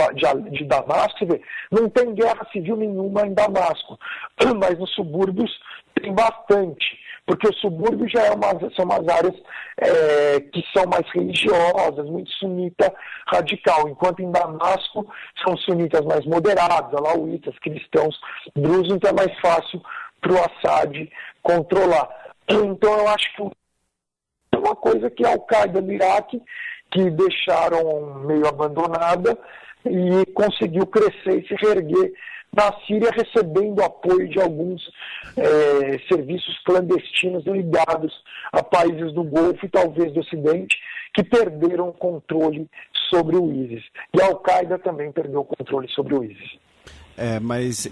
de Damasco, você vê, não tem guerra civil nenhuma em Damasco, mas nos subúrbios tem bastante, porque os subúrbios já são umas áreas que são mais religiosas, muito sunita radical, enquanto em Damasco são sunitas mais moderados, alauítas, cristãos, drusos, então é mais fácil para o Assad controlar. Então eu acho que é uma coisa que a Al-Qaeda no Iraque, que deixaram meio abandonada, e conseguiu crescer e se reerguer na Síria, recebendo apoio de alguns serviços clandestinos ligados a países do Golfo e talvez do Ocidente, que perderam o controle sobre o ISIS. E a Al-Qaeda também perdeu o controle sobre o ISIS. Mas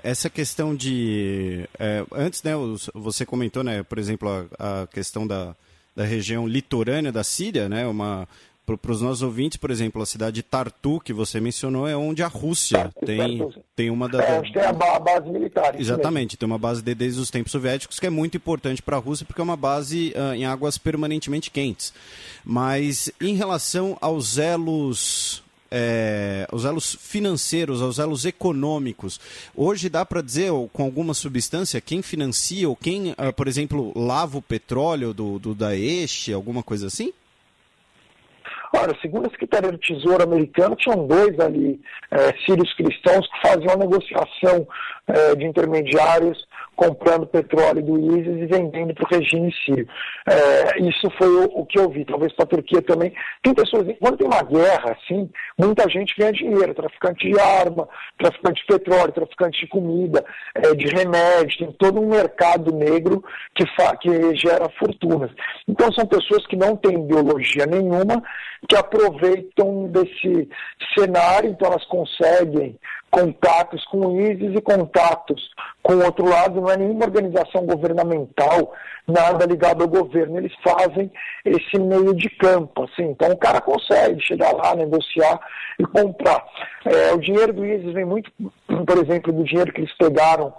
essa questão de... antes, né, você comentou, né, por exemplo, a questão da região litorânea da Síria, né, para os nossos ouvintes, por exemplo, a cidade de Tartu, que você mencionou, é onde a Rússia tem uma onde tem a base militar. Exatamente, tem uma base desde os tempos soviéticos, que é muito importante para a Rússia, porque é uma base em águas permanentemente quentes. Mas em relação aos elos financeiros, aos elos econômicos, hoje dá para dizer, com alguma substância, quem financia ou quem, por exemplo, lava o petróleo do Daesh, alguma coisa assim? Olha, segundo a Secretaria do Tesouro americano, tinham dois ali, sírios cristãos, que faziam a negociação de intermediários, comprando petróleo do ISIS e vendendo para o regime sírio. Isso foi o que eu vi, talvez para a Turquia também. Tem pessoas, quando tem uma guerra, assim, muita gente ganha dinheiro, traficante de arma, traficante de petróleo, traficante de comida, de remédio, tem todo um mercado negro que gera fortunas. Então são pessoas que não têm ideologia nenhuma, que aproveitam desse cenário, então elas conseguem contatos com o ISIS e contatos com o outro lado, não é nenhuma organização governamental, nada ligado ao governo, eles fazem esse meio de campo, assim, então o cara consegue chegar lá, negociar e comprar. O dinheiro do ISIS vem muito, por exemplo, do dinheiro que eles pegaram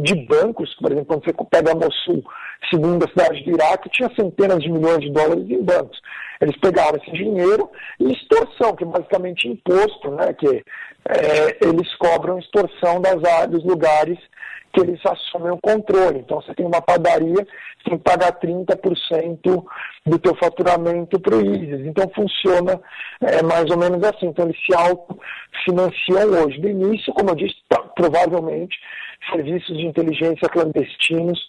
de bancos, por exemplo, quando você pega Mossul, segunda cidade do Iraque, tinha centenas de milhões de dólares em bancos. Eles pegaram esse dinheiro e extorsão, que é basicamente imposto, né, que eles cobram extorsão dos lugares que eles assumem o controle. Então você tem uma padaria, você tem que pagar 30% do teu faturamento para o ISIS. Então funciona mais ou menos assim. Então eles se autofinanciam hoje. No início, como eu disse, provavelmente serviços de inteligência clandestinos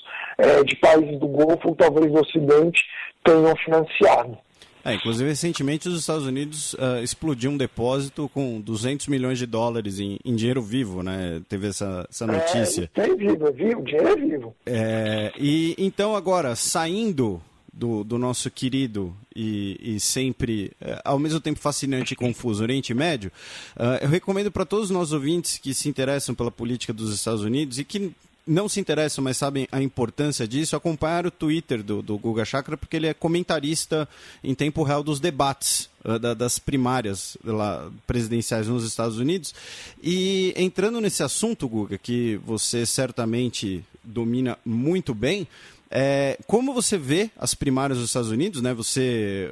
de países do Golfo ou talvez do Ocidente tenham financiado. Inclusive, recentemente, os Estados Unidos explodiu um depósito com 200 milhões de dólares em dinheiro vivo, né? Teve essa notícia. É vivo, o dinheiro é vivo. E então, agora, saindo do nosso querido e sempre, ao mesmo tempo, fascinante e confuso Oriente Médio, eu recomendo para todos os nossos ouvintes que se interessam pela política dos Estados Unidos e que não se interessam, mas sabem a importância disso, acompanhar o Twitter do Guga Chakra, porque ele é comentarista em tempo real dos debates das primárias presidenciais nos Estados Unidos. E entrando nesse assunto, Guga, que você certamente domina muito bem, como você vê as primárias dos Estados Unidos, né? Você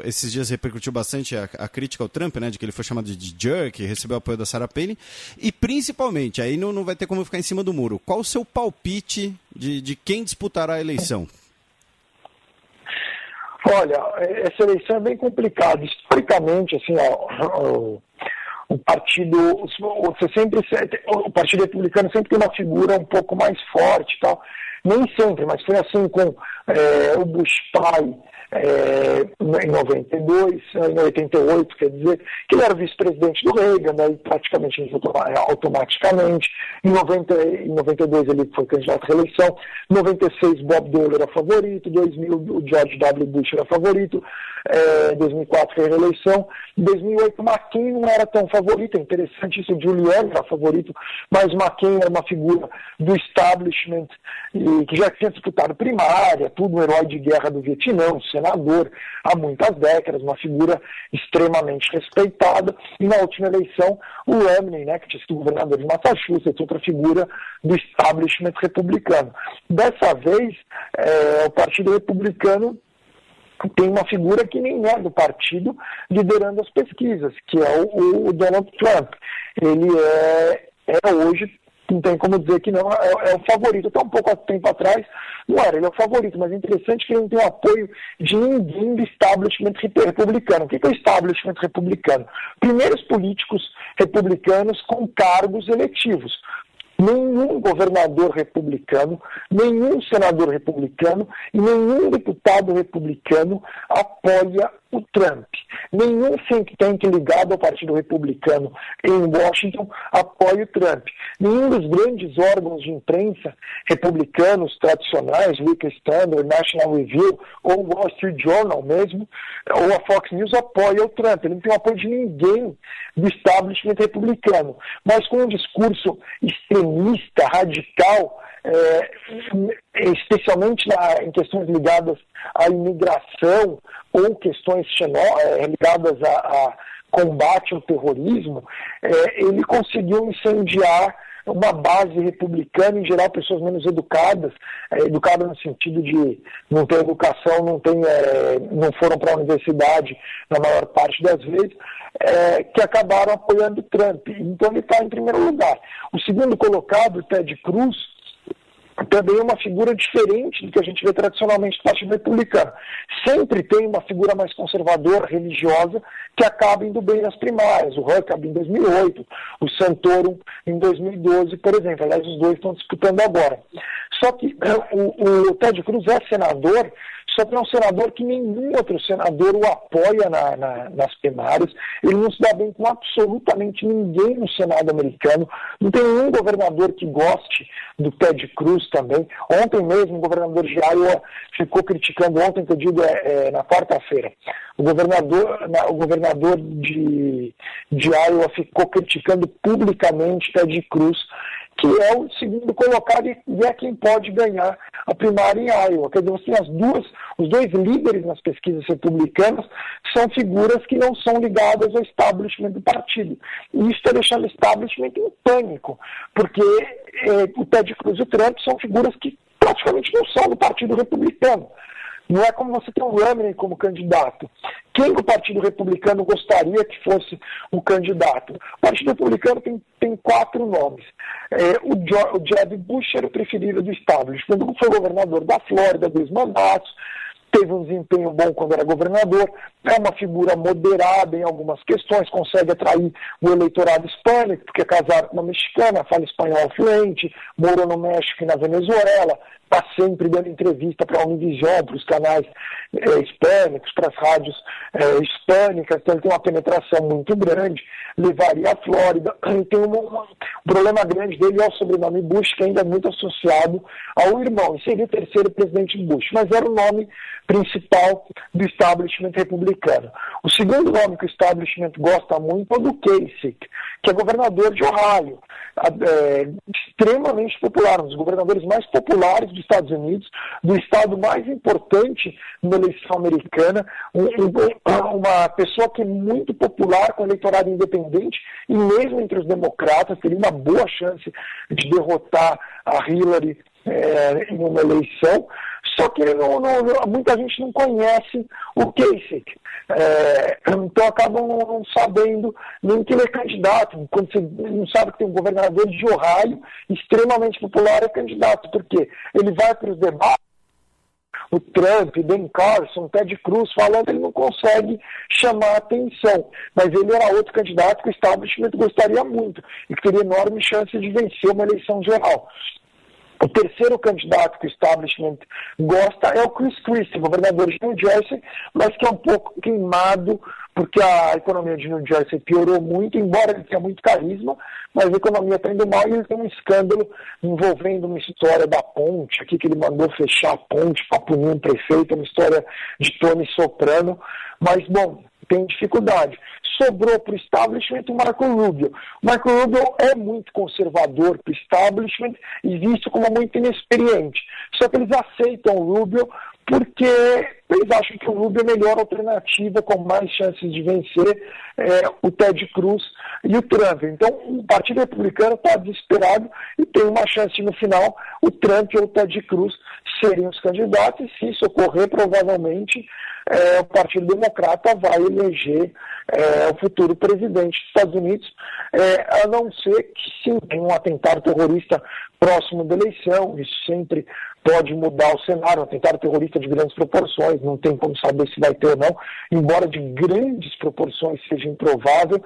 esses dias repercutiu bastante a crítica ao Trump, né? De que ele foi chamado de jerk, recebeu o apoio da Sarah Palin, e principalmente, aí não vai ter como ficar em cima do muro, qual o seu palpite de quem disputará a eleição? Olha, essa eleição é bem complicada. Historicamente, assim, o partido republicano sempre tem uma figura um pouco mais forte e tal. Nem sempre, mas foi assim com o Bush pai em 92, em 88, quer dizer, que ele era vice-presidente do Reagan, daí praticamente ele votou automaticamente. Em 92 ele foi candidato à reeleição. Em 96 Bob Dole era favorito, em 2000 o George W. Bush era favorito, em 2004 foi a reeleição. Em 2008 McCain não era tão favorito, é interessante isso, o Giuliani era favorito, mas McCain era uma figura do establishment e que já tinha disputado primária, tudo um herói de guerra do Vietnã, um senador há muitas décadas, uma figura extremamente respeitada. E na última eleição o Romney, né, que tinha sido governador de Massachusetts, outra figura do establishment republicano. Dessa vez o Partido Republicano tem uma figura que nem é do partido liderando as pesquisas, que é o Donald Trump. Ele é hoje, não tem como dizer que não, é o favorito. Até um pouco tempo atrás não era, ele é o favorito, mas é interessante que ele não tem o apoio de ninguém do establishment republicano. O que é o establishment republicano? Primeiros políticos republicanos com cargos eletivos. Nenhum governador republicano, nenhum senador republicano e nenhum deputado republicano apoia o Trump. Nenhum think tank ligado ao Partido Republicano em Washington apoia o Trump. Nenhum dos grandes órgãos de imprensa republicanos tradicionais, Weekly Standard, National Review, ou Wall Street Journal mesmo, ou a Fox News apoia o Trump. Ele não tem o apoio de ninguém do establishment republicano. Mas com um discurso extremista, radical, especialmente em questões ligadas à imigração ou questões ligadas a combate ao terrorismo, ele conseguiu incendiar uma base republicana, em geral pessoas menos educadas, educadas no sentido de não ter educação, não foram para a universidade na maior parte das vezes, que acabaram apoiando o Trump. Então ele está em primeiro lugar. O segundo colocado, o Ted Cruz, também é uma figura diferente do que a gente vê tradicionalmente no Partido Republicano. Sempre tem uma figura mais conservadora, religiosa, que acaba indo bem nas primárias. O Huckabee em 2008, o Santorum em 2012, por exemplo. Aliás, os dois estão disputando agora. Só que o Ted Cruz é senador, só que é um senador que nenhum outro senador o apoia nas primárias. Ele não se dá bem com absolutamente ninguém no Senado americano. Não tem nenhum governador que goste do Ted Cruz também. Ontem mesmo, o governador de Iowa ficou criticando, ontem que eu digo na quarta-feira, o governador de Iowa ficou criticando publicamente Ted Cruz, que é o segundo colocado e é quem pode ganhar a primária em Iowa. Quer dizer, você tem os dois líderes nas pesquisas republicanas são figuras que não são ligadas ao establishment do partido. E isso está deixando o establishment em pânico, porque o Ted Cruz e o Trump são figuras que praticamente não são do Partido Republicano. Não é como você ter o Romney como candidato. Quem o Partido Republicano gostaria que fosse o candidato? O Partido Republicano tem 4 nomes. O Jeb Bush era o preferido do establishment. Quando foi governador da Flórida, 2 mandatos, teve um desempenho bom quando era governador, é uma figura moderada em algumas questões, consegue atrair o eleitorado hispânico, porque é casado com uma mexicana, fala espanhol fluente, morou no México e na Venezuela, está sempre dando entrevista para a Univision, para os canais hispânicos, para as rádios hispânicas, então ele tem uma penetração muito grande, levaria a Flórida. Ele tem um problema grande dele é o sobrenome Bush, que ainda é muito associado ao irmão, e seria o terceiro presidente Bush, mas era o nome principal do establishment republicano. O segundo nome que o establishment gosta muito é o do Kasich, que é governador de Ohio, extremamente popular, um dos governadores mais populares dos Estados Unidos, do estado mais importante na eleição americana, uma pessoa que é muito popular com o eleitorado independente e mesmo entre os democratas teria uma boa chance de derrotar a Hillary em uma eleição, só que muita gente não conhece o Kasich, então acabam não sabendo nem que ele é candidato. Quando você não sabe que tem um governador de Ohio extremamente popular é candidato, porque ele vai para os debates, o Trump, Ben Carson, Ted Cruz falando, ele não consegue chamar a atenção, mas ele era outro candidato que o establishment gostaria muito e que teria enorme chance de vencer uma eleição geral. O terceiro candidato que o establishment gosta é o Chris Christie, governador de New Jersey, mas que é um pouco queimado porque a economia de New Jersey piorou muito, embora ele tenha muito carisma, mas a economia está indo mal e ele tem um escândalo envolvendo uma história da ponte, aqui que ele mandou fechar a ponte para punir um prefeito, uma história de Tony Soprano, mas, bom, tem dificuldade. Sobrou para o establishment o Marco Rubio. O Marco Rubio é muito conservador para o establishment e visto como muito inexperiente. Só que eles aceitam o Rubio porque eles acham que o Rubio é a melhor alternativa, com mais chances de vencer o Ted Cruz e o Trump. Então, o Partido Republicano está desesperado e tem uma chance de, no final, o Trump ou o Ted Cruz serem os candidatos, e se isso ocorrer, provavelmente o Partido Democrata vai eleger o futuro presidente dos Estados Unidos, a não ser que sim, tem um atentado terrorista próximo da eleição, isso sempre pode mudar o cenário, um atentado terrorista de grandes proporções, não tem como saber se vai ter ou não, embora de grandes proporções seja improvável,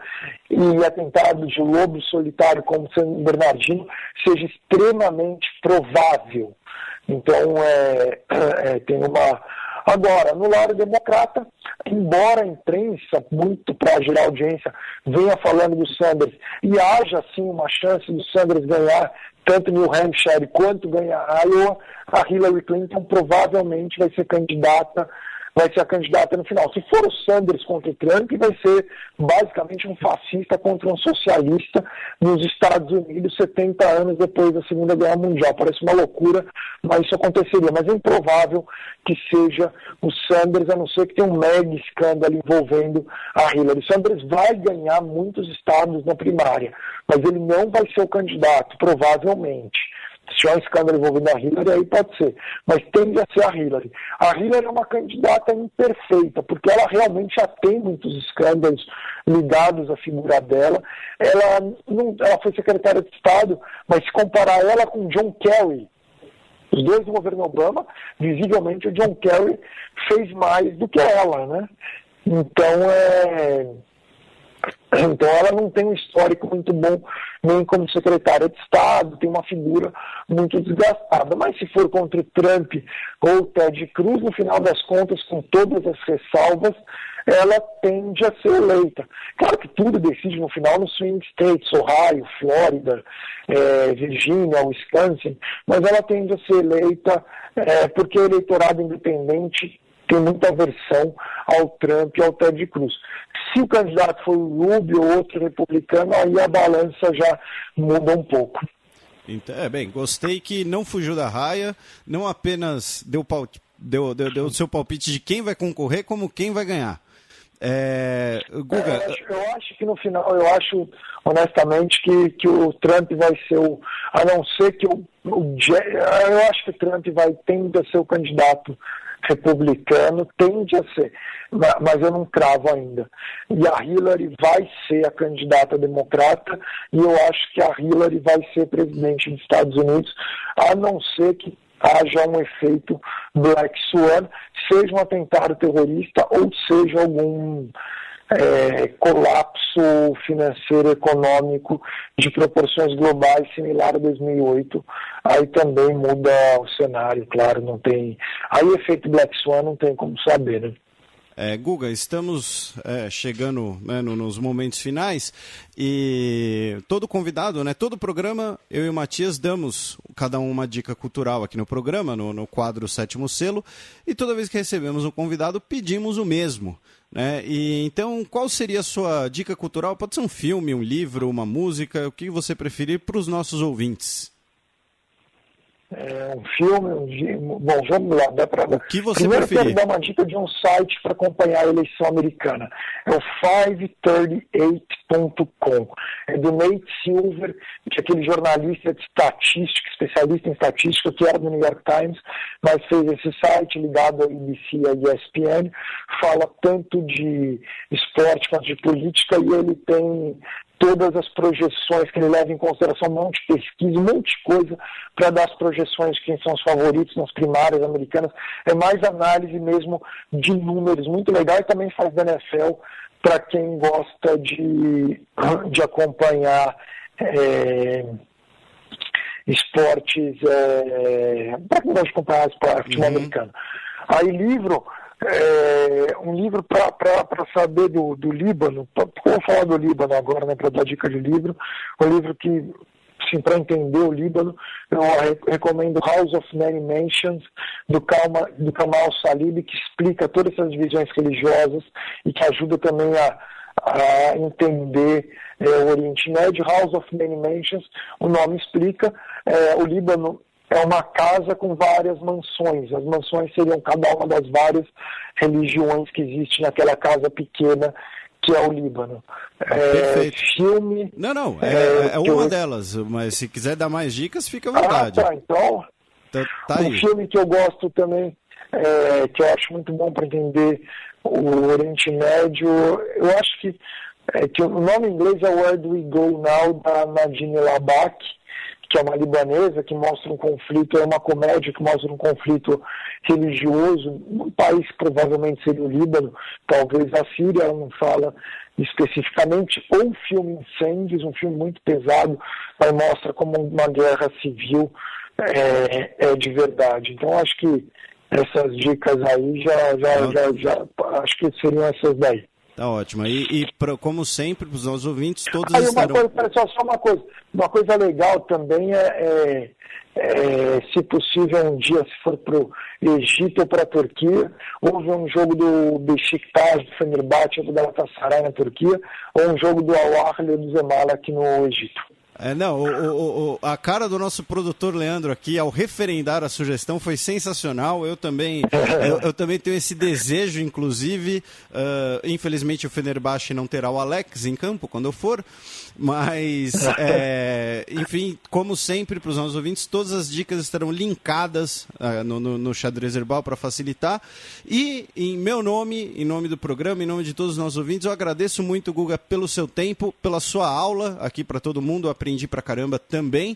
e atentado de lobo solitário como San Bernardino seja extremamente provável. Então, tem uma... Agora, no lado democrata, embora a imprensa, muito para gerar audiência, venha falando do Sanders e haja, sim, uma chance do Sanders ganhar tanto New Hampshire quanto ganhar Iowa, a Hillary Clinton provavelmente vai ser a candidata no final. Se for o Sanders contra o Trump, vai ser basicamente um fascista contra um socialista nos Estados Unidos 70 anos depois da Segunda Guerra Mundial. Parece uma loucura, mas isso aconteceria. Mas é improvável que seja o Sanders, a não ser que tenha um mega escândalo envolvendo a Hillary. O Sanders vai ganhar muitos estados na primária, mas ele não vai ser o candidato, provavelmente. Se tiver um escândalo envolvendo a Hillary, aí pode ser. Mas tende a ser a Hillary. A Hillary é uma candidata imperfeita, porque ela realmente já tem muitos escândalos ligados à figura dela. Ela foi secretária de Estado, mas se comparar ela com John Kerry, os dois do governo Obama, visivelmente o John Kerry fez mais do que ela, né? Então ela não tem um histórico muito bom nem como secretária de Estado, tem uma figura muito desgastada. Mas se for contra o Trump ou o Ted Cruz, no final das contas, com todas as ressalvas, ela tende a ser eleita. Claro que tudo decide no final nos swing states, Ohio, Flórida, Virgínia, Wisconsin, mas ela tende a ser eleita porque o eleitorado independente tem muita aversão ao Trump e ao Ted Cruz. Se o candidato for o Rubio ou outro republicano, aí a balança já muda um pouco. Então, gostei que não fugiu da raia, não apenas deu o seu palpite de quem vai concorrer, como quem vai ganhar. Guga... eu acho que no final, honestamente que o Trump vai ser a não ser que eu acho que o Trump tende a ser o candidato republicano, tende a ser, mas eu não cravo ainda. E a Hillary vai ser a candidata democrata, e eu acho que a Hillary vai ser presidente dos Estados Unidos, a não ser que haja um efeito Black Swan, seja um atentado terrorista ou seja algum colapso financeiro econômico de proporções globais similar a 2008, aí também muda o cenário, claro, não tem... Aí o efeito Black Swan não tem como saber, né? Guga, estamos chegando, né, nos momentos finais e todo convidado, né, todo programa, eu e o Matias damos cada um uma dica cultural aqui no programa, no quadro Sétimo Selo, e toda vez que recebemos um convidado pedimos o mesmo, né? E então qual seria a sua dica cultural? Pode ser um filme, um livro, uma música, o que você preferir para os nossos ouvintes. Um filme, bom, vamos lá, dá para... O que você Primeiro preferir? Quero dar uma dica de um site para acompanhar a eleição americana. É o 538.com. É do Nate Silver, que é aquele jornalista de estatística, especialista em estatística, que era do New York Times, mas fez esse site ligado à ABC e à ESPN, fala tanto de esporte quanto de política, e ele tem todas as projeções que ele leva em consideração, um monte de pesquisa, um monte de coisa para dar as projeções de quem são os favoritos nas primárias americanas. É mais análise mesmo de números, muito legal, e também faz da NFL para quem gosta de acompanhar esportes, para quem gosta de acompanhar futebol americano. Aí um livro para saber do Líbano, vou falar do Líbano agora, né, para dar dica de livro, um livro que, assim, para entender o Líbano, eu recomendo House of Many Mansions, do Kamal Salib, que explica todas essas divisões religiosas e que ajuda também a entender o Oriente Médio. House of Many Mansions, o nome explica, o Líbano é uma casa com várias mansões. As mansões seriam cada uma das várias religiões que existem naquela casa pequena que é o Líbano. Perfeito. Filme... Não, é uma delas, mas se quiser dar mais dicas, fica à vontade. Então, tá aí. Um filme que eu gosto também, que eu acho muito bom para entender o Oriente Médio, eu acho que o nome em inglês é Where Do We Go Now, da Nadine Labak, que é uma libanesa que mostra um conflito, é uma comédia que mostra um conflito religioso, num país que provavelmente seria o Líbano, talvez a Síria, ela não fala especificamente, ou o filme Incêndios, um filme muito pesado, mas mostra como uma guerra civil é de verdade. Então acho que essas dicas aí já acho que seriam essas daí. Tá ótimo. E como sempre, para os nossos ouvintes, todos aí estarão... Só uma coisa. Uma coisa legal também se possível, um dia, se for para o Egito ou para a Turquia, ou ver um jogo do Beşiktaş, do Fenerbahçe, do Galatasaray na Turquia, ou um jogo do Al-Ahly ou do Zemala aqui no Egito. A cara do nosso produtor Leandro aqui ao referendar a sugestão foi sensacional. Eu também tenho esse desejo, inclusive. Infelizmente o Fenerbahçe não terá o Alex em campo quando eu for, mas enfim, como sempre, para os nossos ouvintes, todas as dicas estarão linkadas no Xadrez Herbal para facilitar. E em meu nome, em nome do programa, em nome de todos os nossos ouvintes, eu agradeço muito, Guga, pelo seu tempo, pela sua aula aqui para todo mundo. Aprendi pra caramba também.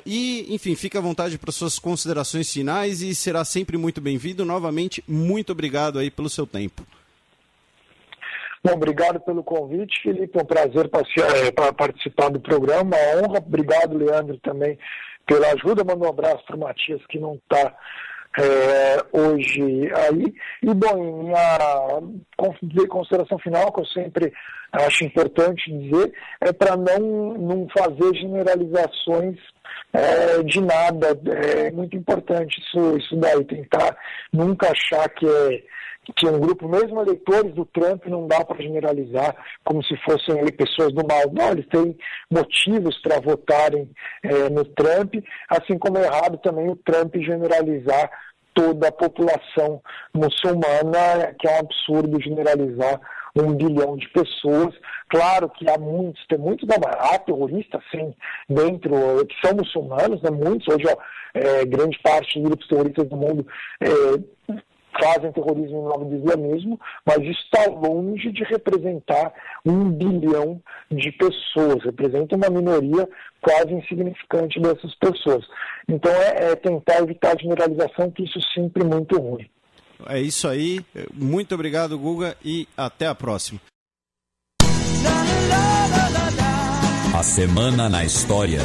E, enfim, fica à vontade para suas considerações finais e será sempre muito bem-vindo. Novamente, muito obrigado aí pelo seu tempo. Bom, obrigado pelo convite, Felipe. É um prazer para participar do programa. Uma honra. Obrigado, Leandro, também pela ajuda. Mando um abraço para o Matias, que não está hoje aí. E, bom, minha consideração final, que eu sempre acho importante dizer, é para não fazer generalizações de nada. É muito importante isso daí, tentar nunca achar que um grupo, mesmo eleitores do Trump, não dá para generalizar como se fossem pessoas do mal. Não, eles têm motivos para votarem no Trump, assim como é errado também o Trump generalizar toda a população muçulmana, que é um absurdo generalizar 1 bilhão de pessoas. Claro que tem muitos terroristas, sim, dentro, que são muçulmanos, né, muitos, hoje grande parte dos grupos terroristas do mundo fazem terrorismo em nome do islamismo, mas isso está longe de representar 1 bilhão de pessoas, representa uma minoria quase insignificante dessas pessoas. Então tentar evitar a generalização, que isso é sempre muito ruim. É isso aí, muito obrigado, Guga, e até a próxima. A Semana na História.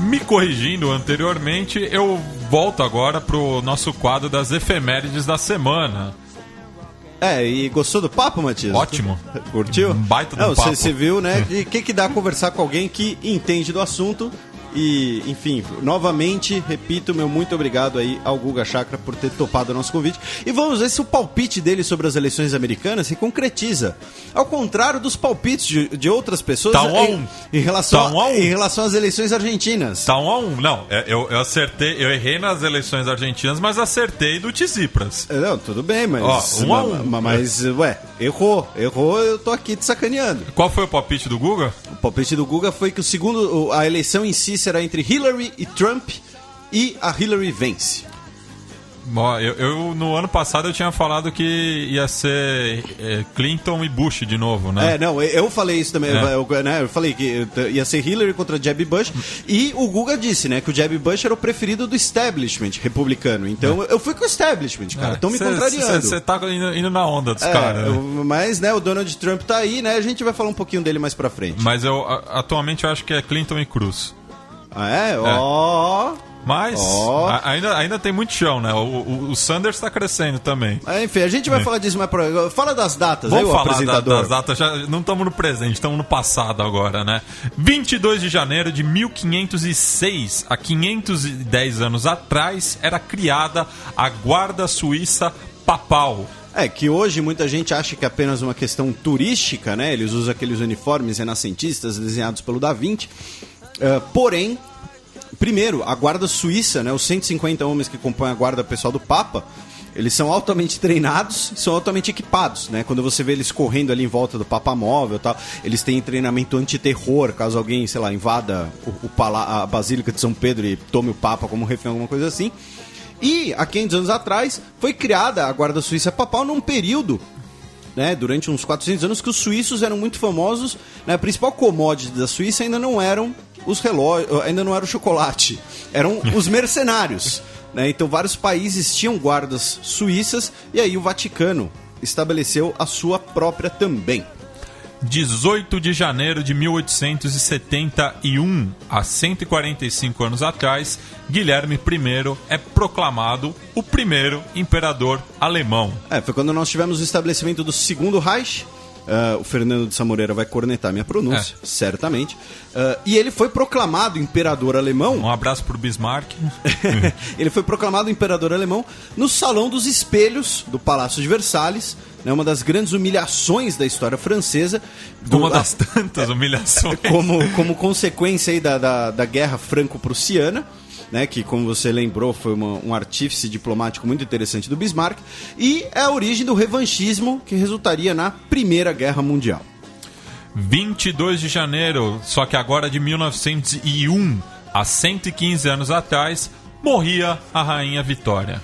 Me corrigindo anteriormente, eu volto agora pro nosso quadro das efemérides da semana. E gostou do papo, Matias? Ótimo. Curtiu? Um baita do papo. Você viu, né? E o que dá conversar com alguém que entende do assunto? E, enfim, novamente, repito, meu muito obrigado aí ao Guga Chakra por ter topado o nosso convite. E vamos ver se o palpite dele sobre as eleições americanas se concretiza. Ao contrário dos palpites de outras pessoas em relação às eleições argentinas. Tá 1-1. Não, eu acertei, eu errei nas eleições argentinas, mas acertei do Tsipras. Não, tudo bem, mas... 1-1. Mas, errou, eu tô aqui te sacaneando. Qual foi o palpite do Guga? O palpite do Guga foi que a eleição em si será entre Hillary e Trump, e a Hillary vence. Eu no ano passado eu tinha falado que ia ser Clinton e Bush de novo, né? Eu falei isso também. Eu falei que ia ser Hillary contra Jeb Bush. E o Guga disse, né, que o Jeb Bush era o preferido do establishment republicano. Então eu fui com o establishment, cara. Estão me contrariando. Você tá indo na onda dos caras. Mas, né, o Donald Trump tá aí, né? A gente vai falar um pouquinho dele mais pra frente. Mas atualmente eu acho que é Clinton e Cruz. Mas ainda tem muito chão, né? O Sanders está crescendo também. Enfim, a gente vai falar disso mais pra... Fala das datas, Vamos aí, falar apresentador. das datas, já não estamos no presente, estamos no passado agora, né? 22 de janeiro de 1506, há 510 anos atrás, era criada a Guarda Suíça Papal. Que hoje muita gente acha que é apenas uma questão turística, né? Eles usam aqueles uniformes renascentistas desenhados pelo Da Vinci. Porém, primeiro, a guarda suíça, né, os 150 homens que compõem a guarda pessoal do Papa, eles são altamente treinados, são altamente equipados, né? Quando você vê eles correndo ali em volta do Papa Móvel e tal, eles têm treinamento antiterror, caso alguém, sei lá, invada a Basílica de São Pedro e tome o Papa como refém, alguma coisa assim. E, há 500 anos atrás, foi criada a Guarda Suíça Papal num período, né, durante uns 400 anos, que os suíços eram muito famosos, né? A principal commodity da Suíça ainda não eram os relógios, ainda não era o chocolate, eram os mercenários, né? Então vários países tinham guardas suíças e aí o Vaticano estabeleceu a sua própria também. 18 de janeiro de 1871, há 145 anos atrás, Guilherme I é proclamado o primeiro imperador alemão. Foi quando nós tivemos o estabelecimento do Segundo Reich. O Fernando de Samoreira vai cornetar minha pronúncia, certamente. E ele foi proclamado imperador alemão. Um abraço pro Bismarck. Ele foi proclamado imperador alemão no Salão dos Espelhos do Palácio de Versalhes, né, uma das grandes humilhações da história francesa. Uma das tantas humilhações. Como consequência aí da Guerra Franco-Prussiana. Né, que, como você lembrou, foi um artífice diplomático muito interessante do Bismarck, e é a origem do revanchismo que resultaria na Primeira Guerra Mundial. 22 de janeiro, só que agora de 1901, há 115 anos atrás, morria a Rainha Vitória.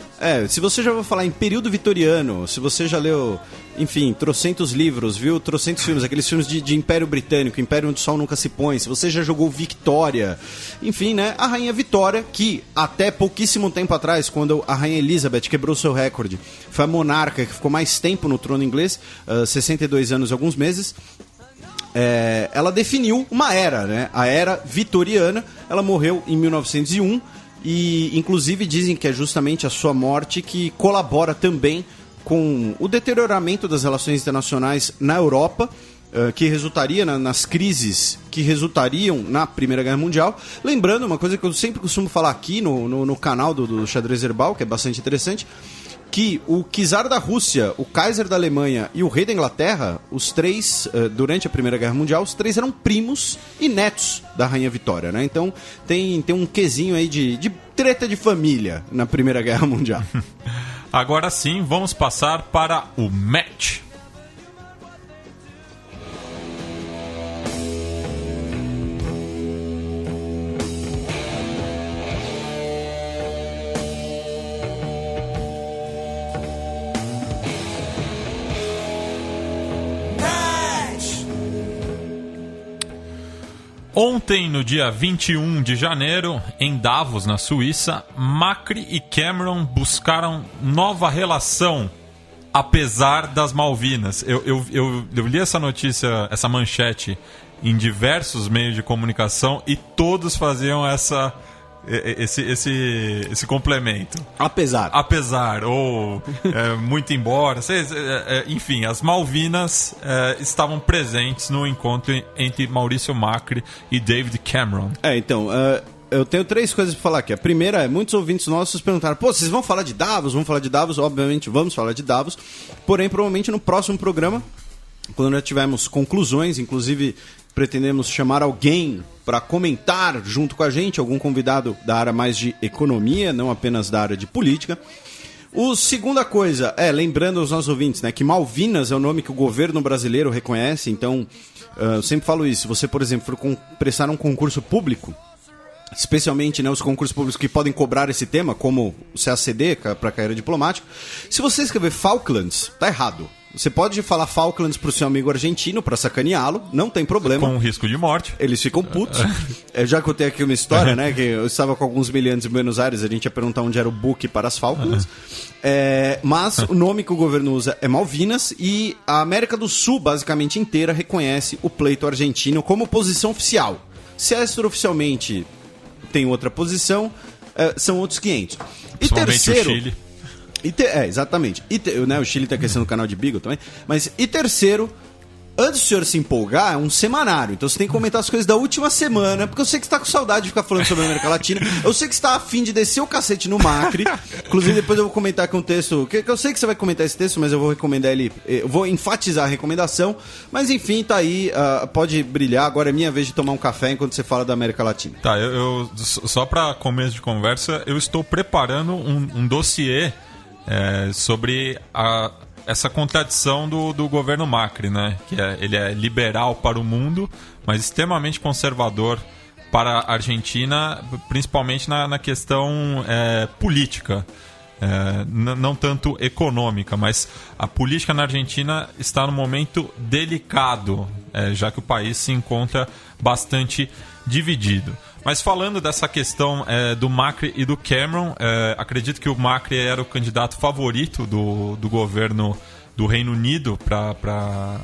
Se você já ouviu falar em período vitoriano, se você já leu, enfim, trocentos livros, viu trocentos filmes, aqueles filmes de Império Britânico, Império onde o Sol nunca se põe, se você já jogou Victoria, enfim, né, a Rainha Vitória, que até pouquíssimo tempo atrás, quando a Rainha Elizabeth quebrou seu recorde, foi a monarca que ficou mais tempo no trono inglês, 62 anos e alguns meses, ela definiu uma era, né, a era vitoriana. Ela morreu em 1901, e inclusive dizem que é justamente a sua morte que colabora também com o deterioramento das relações internacionais na Europa, que resultaria nas crises que resultariam na Primeira Guerra Mundial. Lembrando, uma coisa que eu sempre costumo falar aqui no canal do Xadrez Herbal, que é bastante interessante, que o czar da Rússia, o Kaiser da Alemanha e o rei da Inglaterra, os três, durante a Primeira Guerra Mundial, os três eram primos e netos da Rainha Vitória, né? Então tem um quesinho aí de treta de família na Primeira Guerra Mundial. Agora sim, vamos passar para o match. Ontem, no dia 21 de janeiro, em Davos, na Suíça, Macri e Cameron buscaram nova relação, apesar das Malvinas. Eu li essa notícia, essa manchete, em diversos meios de comunicação e todos faziam esse complemento. Apesar, ou muito embora. Enfim, as Malvinas estavam presentes no encontro entre Maurício Macri e David Cameron. Então, eu tenho três coisas para falar aqui. A primeira é, muitos ouvintes nossos perguntaram, vocês vão falar de Davos? Vamos falar de Davos? Obviamente vamos falar de Davos, porém provavelmente no próximo programa, quando nós tivermos conclusões, inclusive pretendemos chamar alguém para comentar junto com a gente, algum convidado da área mais de economia, não apenas da área de política. Segunda coisa, lembrando aos nossos ouvintes, né, que Malvinas é o nome que o governo brasileiro reconhece, então eu sempre falo isso, se você, por exemplo, for prestar um concurso público, especialmente, né, os concursos públicos que podem cobrar esse tema, como o CACD, para carreira diplomática. Se você escrever Falklands, tá errado. Você pode falar Falklands pro seu amigo argentino para sacaneá-lo, não tem problema. Com risco de morte. Eles ficam putos. Eu já contei aqui uma história, né? Que eu estava com alguns miliantes em Buenos Aires, a gente ia perguntar onde era o book para as Falklands. Mas o nome que o governo usa é Malvinas e a América do Sul, basicamente inteira, reconhece o pleito argentino como posição oficial. Se extraoficialmente tem outra posição, são outros 500. E terceiro... o Chile. Exatamente. Né, o Chile tem a questão do canal de Beagle também. Mas, e terceiro, antes do senhor se empolgar, é um semanário. Então você tem que comentar as coisas da última semana, porque eu sei que você tá com saudade de ficar falando sobre a América Latina. Eu sei que você tá afim de descer o cacete no Macri. Inclusive, depois eu vou comentar aqui um texto, que eu sei que você vai comentar esse texto, mas eu vou recomendar ele. Eu vou enfatizar a recomendação. Mas enfim, tá aí. Pode brilhar. Agora é minha vez de tomar um café enquanto você fala da América Latina. Tá, eu só para começo de conversa, eu estou preparando um dossiê sobre essa contradição do governo Macri, né? Que ele é liberal para o mundo, mas extremamente conservador para a Argentina, principalmente na questão política. Não tanto econômica, mas a política na Argentina está num momento delicado, já que o país se encontra bastante dividido. Mas falando dessa questão do Macri e do Cameron, acredito que o Macri era o candidato favorito do governo do Reino Unido para a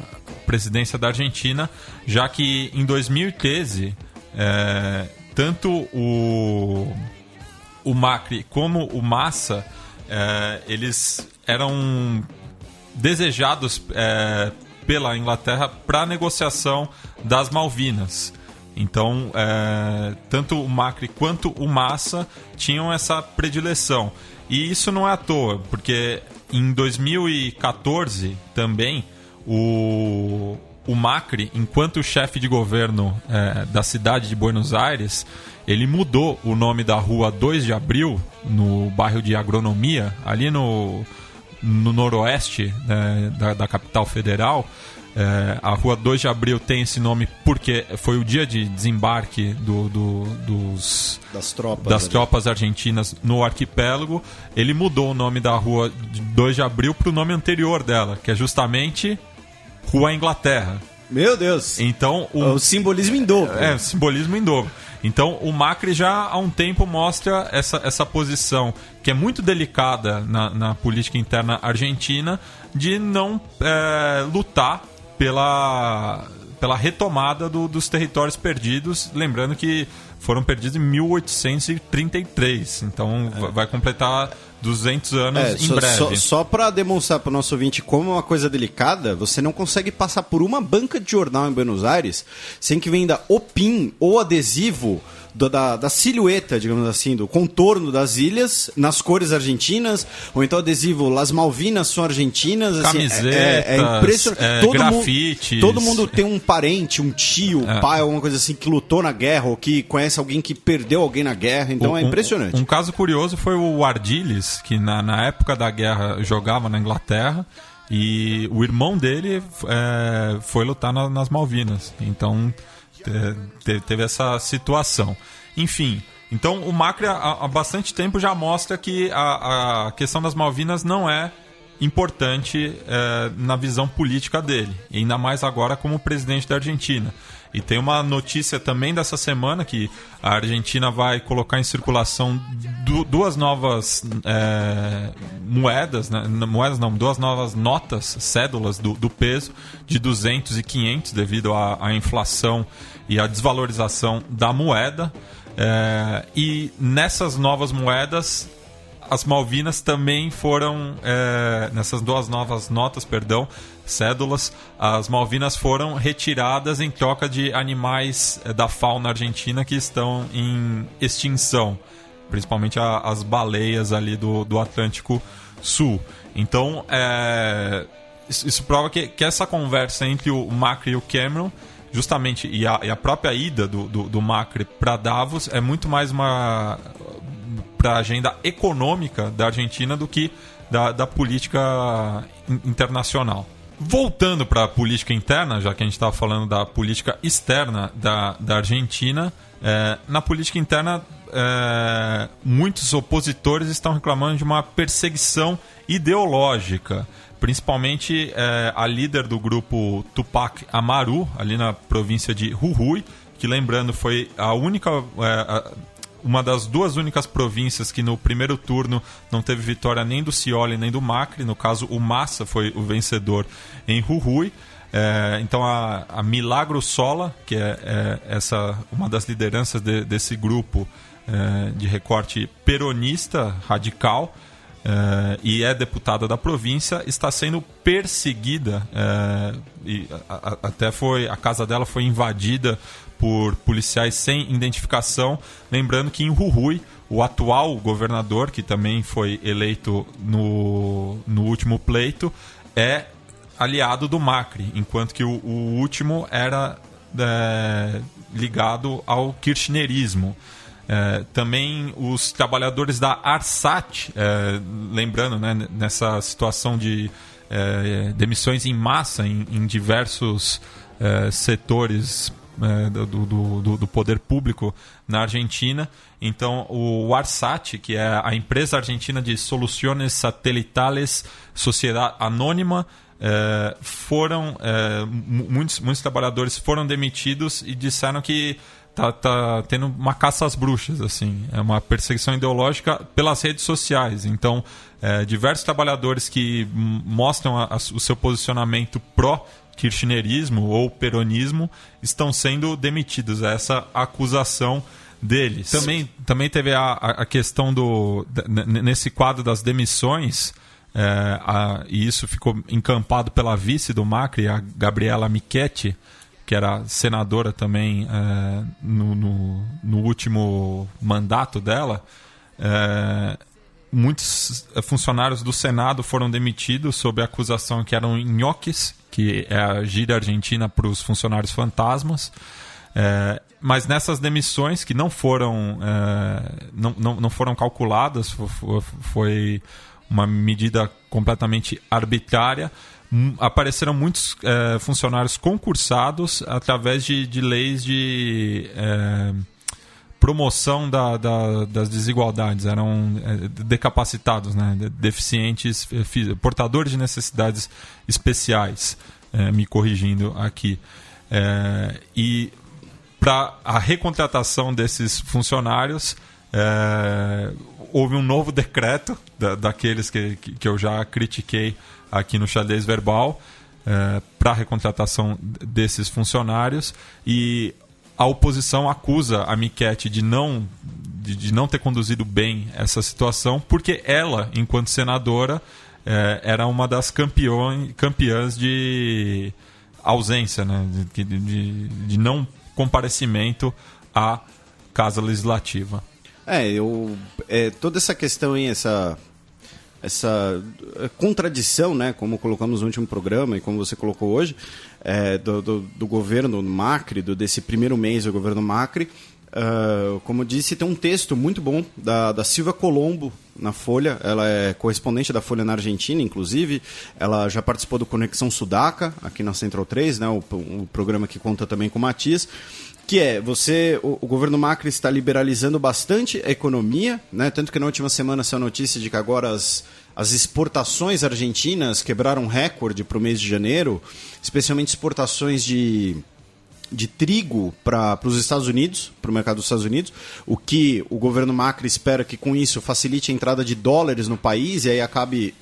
presidência da Argentina, já que em 2013, tanto o Macri como o Massa, eles eram desejados pela Inglaterra para a negociação das Malvinas. Então, tanto o Macri quanto o Massa tinham essa predileção. E isso não é à toa, porque em 2014 também o Macri, enquanto chefe de governo da cidade de Buenos Aires, ele mudou o nome da rua 2 de Abril, no bairro de Agronomia, ali no noroeste, né, da capital federal. A rua 2 de Abril tem esse nome porque foi o dia de desembarque das tropas argentinas no arquipélago. Ele mudou o nome da rua 2 de Abril para o nome anterior dela, que é justamente Rua Inglaterra. Meu Deus! Então, o simbolismo em dobro. O simbolismo em dobro. Então, o Macri já há um tempo mostra essa posição, que é muito delicada na política interna argentina, de não lutar pela retomada dos territórios perdidos, lembrando que foram perdidos em 1833, então vai completar 200 anos em breve. Só para demonstrar para o nosso ouvinte como é uma coisa delicada, você não consegue passar por uma banca de jornal em Buenos Aires sem que venda o PIN ou adesivo da silhueta, digamos assim, do contorno das ilhas, nas cores argentinas, ou então adesivo Las Malvinas são argentinas. Camisetas, é impressionante. grafites. Todo mundo tem um parente, um tio, um pai, alguma coisa assim, que lutou na guerra, ou que conhece alguém que perdeu alguém na guerra, então é impressionante. Um caso curioso foi o Ardiles, que na época da guerra jogava na Inglaterra, e o irmão dele foi lutar nas Malvinas, então teve essa situação. Enfim, então o Macri há bastante tempo já mostra que a questão das Malvinas não é importante na visão política dele, e ainda mais agora como presidente da Argentina. E tem uma notícia também dessa semana que a Argentina vai colocar em circulação duas novas moedas, né? Duas novas notas, cédulas do peso de 200 e 500 devido à inflação e à desvalorização da moeda. E nessas novas moedas, as Malvinas também foram, nessas duas novas notas, cédulas, as Malvinas foram retiradas em troca de animais da fauna argentina que estão em extinção, principalmente as baleias ali do Atlântico Sul. Então, isso prova que essa conversa entre o Macri e o Cameron, justamente, e a própria ida do Macri para Davos é muito mais para a agenda econômica da Argentina do que da política internacional. Voltando para a política interna, já que a gente estava falando da política externa da Argentina, Na política interna, muitos opositores estão reclamando de uma perseguição ideológica, principalmente a líder do grupo Tupac Amaru, ali na província de Jujuy, que, lembrando, foi uma das duas únicas províncias que no primeiro turno não teve vitória nem do Scioli nem do Macri. No caso, o Massa foi o vencedor em Jujuy. Então a Milagro Sola, que é uma das lideranças desse grupo de recorte peronista radical, e é deputada da província, está sendo perseguida, e até a casa dela foi invadida por policiais sem identificação. Lembrando que em Jujuy, o atual governador, que também foi eleito no último pleito, é aliado do Macri, enquanto que o último era ligado ao kirchnerismo. Também os trabalhadores da Arsat, lembrando, né, nessa situação de demissões em massa em diversos setores do poder público na Argentina. Então o Arsat, que é a empresa argentina de soluções satelitales, sociedade anônima, muitos trabalhadores foram demitidos e disseram que tá tendo uma caça às bruxas, assim, é uma perseguição ideológica pelas redes sociais. Então, diversos trabalhadores que mostram o seu posicionamento pró-kirchnerismo ou peronismo estão sendo demitidos. Essa acusação deles. Também teve a questão nesse quadro das demissões, e isso ficou encampado pela vice do Macri, a Gabriela Michetti, que era senadora também no último mandato dela. Muitos funcionários do Senado foram demitidos sob a acusação que eram nhoques, que é a gíria argentina para os funcionários fantasmas. Mas nessas demissões, que não foram calculadas, foi uma medida completamente arbitrária, apareceram muitos funcionários concursados através de leis de promoção das desigualdades. Eram decapacitados, né, deficientes, portadores de necessidades especiais, me corrigindo aqui. E para a recontratação desses funcionários, houve um novo decreto daqueles que eu já critiquei aqui no Xadrez Verbal, para a recontratação desses funcionários, e a oposição acusa a Michetti de não ter conduzido bem essa situação, porque ela, enquanto senadora, era uma das campeãs de ausência, né, de não comparecimento à Casa Legislativa. Toda essa questão aí, essa contradição, né, como colocamos no último programa e como você colocou hoje, do governo Macri, desse primeiro mês do governo Macri, como disse, tem um texto muito bom da Silvia Colombo na Folha. Ela é correspondente da Folha na Argentina, inclusive. Ela já participou do Conexão Sudaca, aqui na Central 3, né, o programa que conta também com o Matias. Que o governo Macri está liberalizando bastante a economia, né? Tanto que na última semana saiu a notícia de que agora as exportações argentinas quebraram recorde para o mês de janeiro, especialmente exportações de trigo para os Estados Unidos, para o mercado dos Estados Unidos, o que o governo Macri espera que com isso facilite a entrada de dólares no país e aí acabe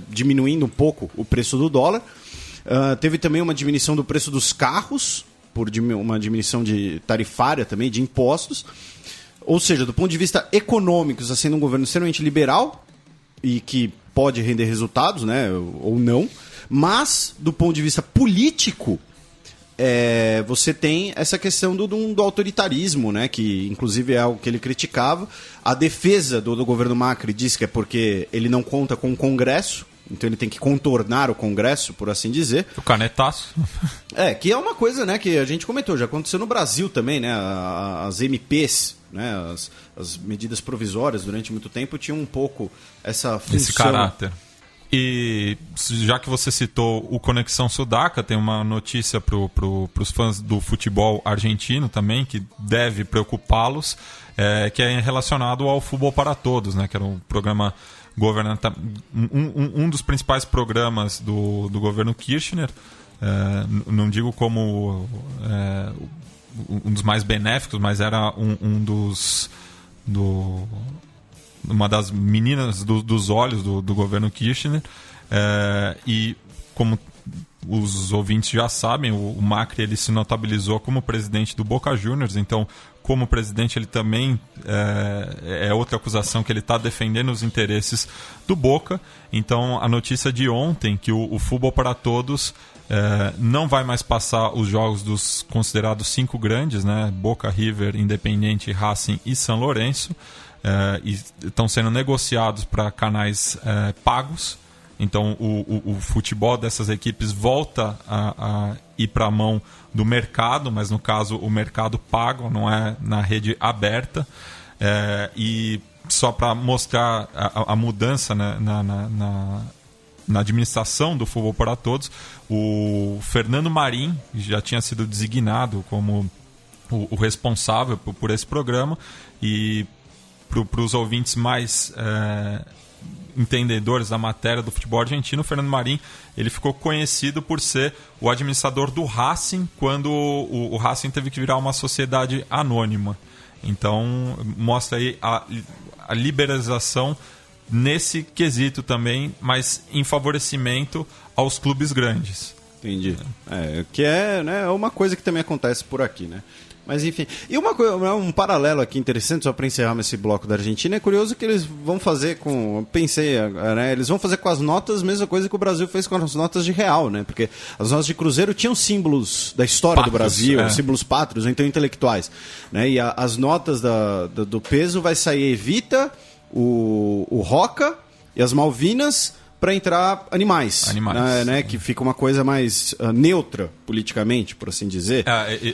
diminuindo um pouco o preço do dólar. Teve também uma diminuição do preço dos carros, por uma diminuição tarifária também, de impostos. Ou seja, do ponto de vista econômico, está sendo um governo extremamente liberal e que pode render resultados, né, ou não. Mas, do ponto de vista político, você tem essa questão do autoritarismo, né, que inclusive é algo que ele criticava. A defesa do governo Macri diz que é porque ele não conta com o Congresso, então ele tem que contornar o Congresso, por assim dizer. O canetaço. Que é uma coisa, né, que a gente comentou, já aconteceu no Brasil também, né, as MPs, né, as medidas provisórias durante muito tempo tinham um pouco essa função. Esse caráter. E já que você citou o Conexão Sudaca, tem uma notícia para os fãs do futebol argentino também, que deve preocupá-los, que é relacionado ao Futebol para Todos, né, que era um programa um dos principais programas do governo Kirchner, não digo como um dos mais benéficos, mas era uma das meninas dos olhos do governo Kirchner, e como os ouvintes já sabem, o Macri ele se notabilizou como presidente do Boca Juniors, então como presidente ele também é outra acusação que ele está defendendo os interesses do Boca. Então a notícia de ontem que o Futebol para Todos não vai mais passar os jogos dos considerados 5 grandes, né? Boca, River, Independiente, Racing e São Lourenço, e estão sendo negociados para canais pagos. Então o futebol dessas equipes volta a ir para a mão do mercado, mas no caso o mercado pago, não é na rede aberta. E só para mostrar a mudança, né, na administração do Futebol para Todos, o Fernando Marim já tinha sido designado como o responsável por esse programa. E para os ouvintes mais entendedores da matéria do futebol argentino, o Fernando Marim ele ficou conhecido por ser o administrador do Racing quando o Racing teve que virar uma sociedade anônima. Então mostra aí a liberalização nesse quesito também, mas em favorecimento aos clubes grandes. Entendi. Que é, né, uma coisa que também acontece por aqui, né? Mas enfim, e um paralelo aqui interessante, só para encerrar esse bloco da Argentina, é curioso que eles vão fazer eles vão fazer com as notas a mesma coisa que o Brasil fez com as notas de real, né? Porque as notas de cruzeiro tinham símbolos da história do Brasil, símbolos pátrios, então intelectuais, né? E as notas do peso vai sair Evita, o Roca e as Malvinas, para entrar animais. Né? Que fica uma coisa mais neutra politicamente, por assim dizer.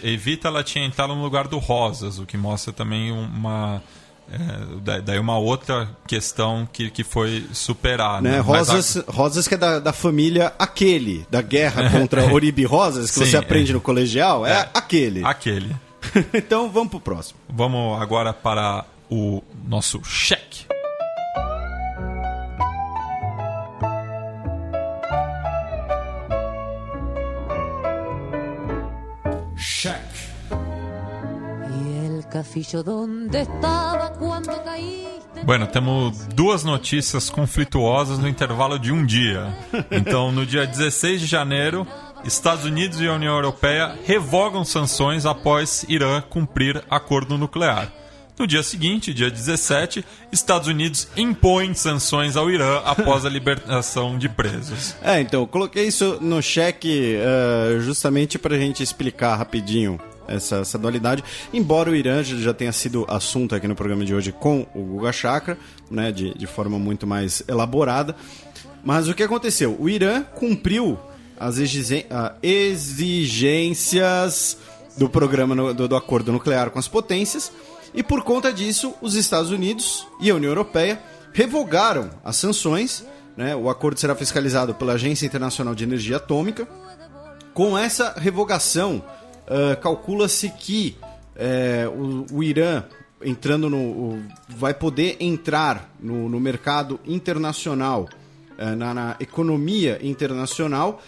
Evita ela tinha entrado no lugar do Rosas, o que mostra também uma outra questão que foi superar. Né? Rosas que é da família Aquele, da guerra contra Oribe Rosas, que você aprende no colegial, Aquele. Aquele. Então vamos pro próximo. Vamos agora para o nosso cheque. Bueno, temos duas notícias conflituosas no intervalo de um dia. Então, no dia 16 de janeiro, Estados Unidos e a União Europeia revogam sanções após Irã cumprir acordo nuclear. No dia seguinte, dia 17, Estados Unidos impõem sanções ao Irã após a libertação de presos. Então, eu coloquei isso no cheque justamente para a gente explicar rapidinho essa dualidade, embora o Irã já tenha sido assunto aqui no programa de hoje com o Guga Chakra, né, de forma muito mais elaborada. Mas o que aconteceu? O Irã cumpriu as exigências do programa do acordo nuclear com as potências, e por conta disso os Estados Unidos e a União Europeia revogaram as sanções, né? O acordo será fiscalizado pela Agência Internacional de Energia Atômica. Com essa revogação, calcula-se que o Irã vai poder entrar no mercado internacional, na economia internacional,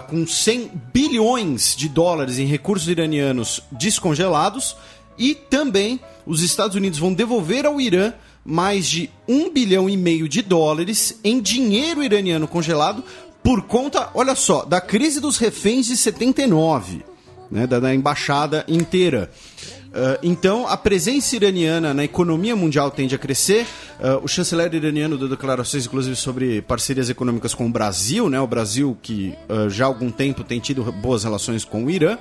com 100 bilhões de dólares em recursos iranianos descongelados, e também os Estados Unidos vão devolver ao Irã mais de 1,5 bilhão de dólares em dinheiro iraniano congelado por conta, olha só, da crise dos reféns de 79. Né, da embaixada inteira. Então, a presença iraniana na economia mundial tende a crescer. O chanceler iraniano deu declarações, inclusive, sobre parcerias econômicas com o Brasil, né, o Brasil que já há algum tempo tem tido boas relações com o Irã.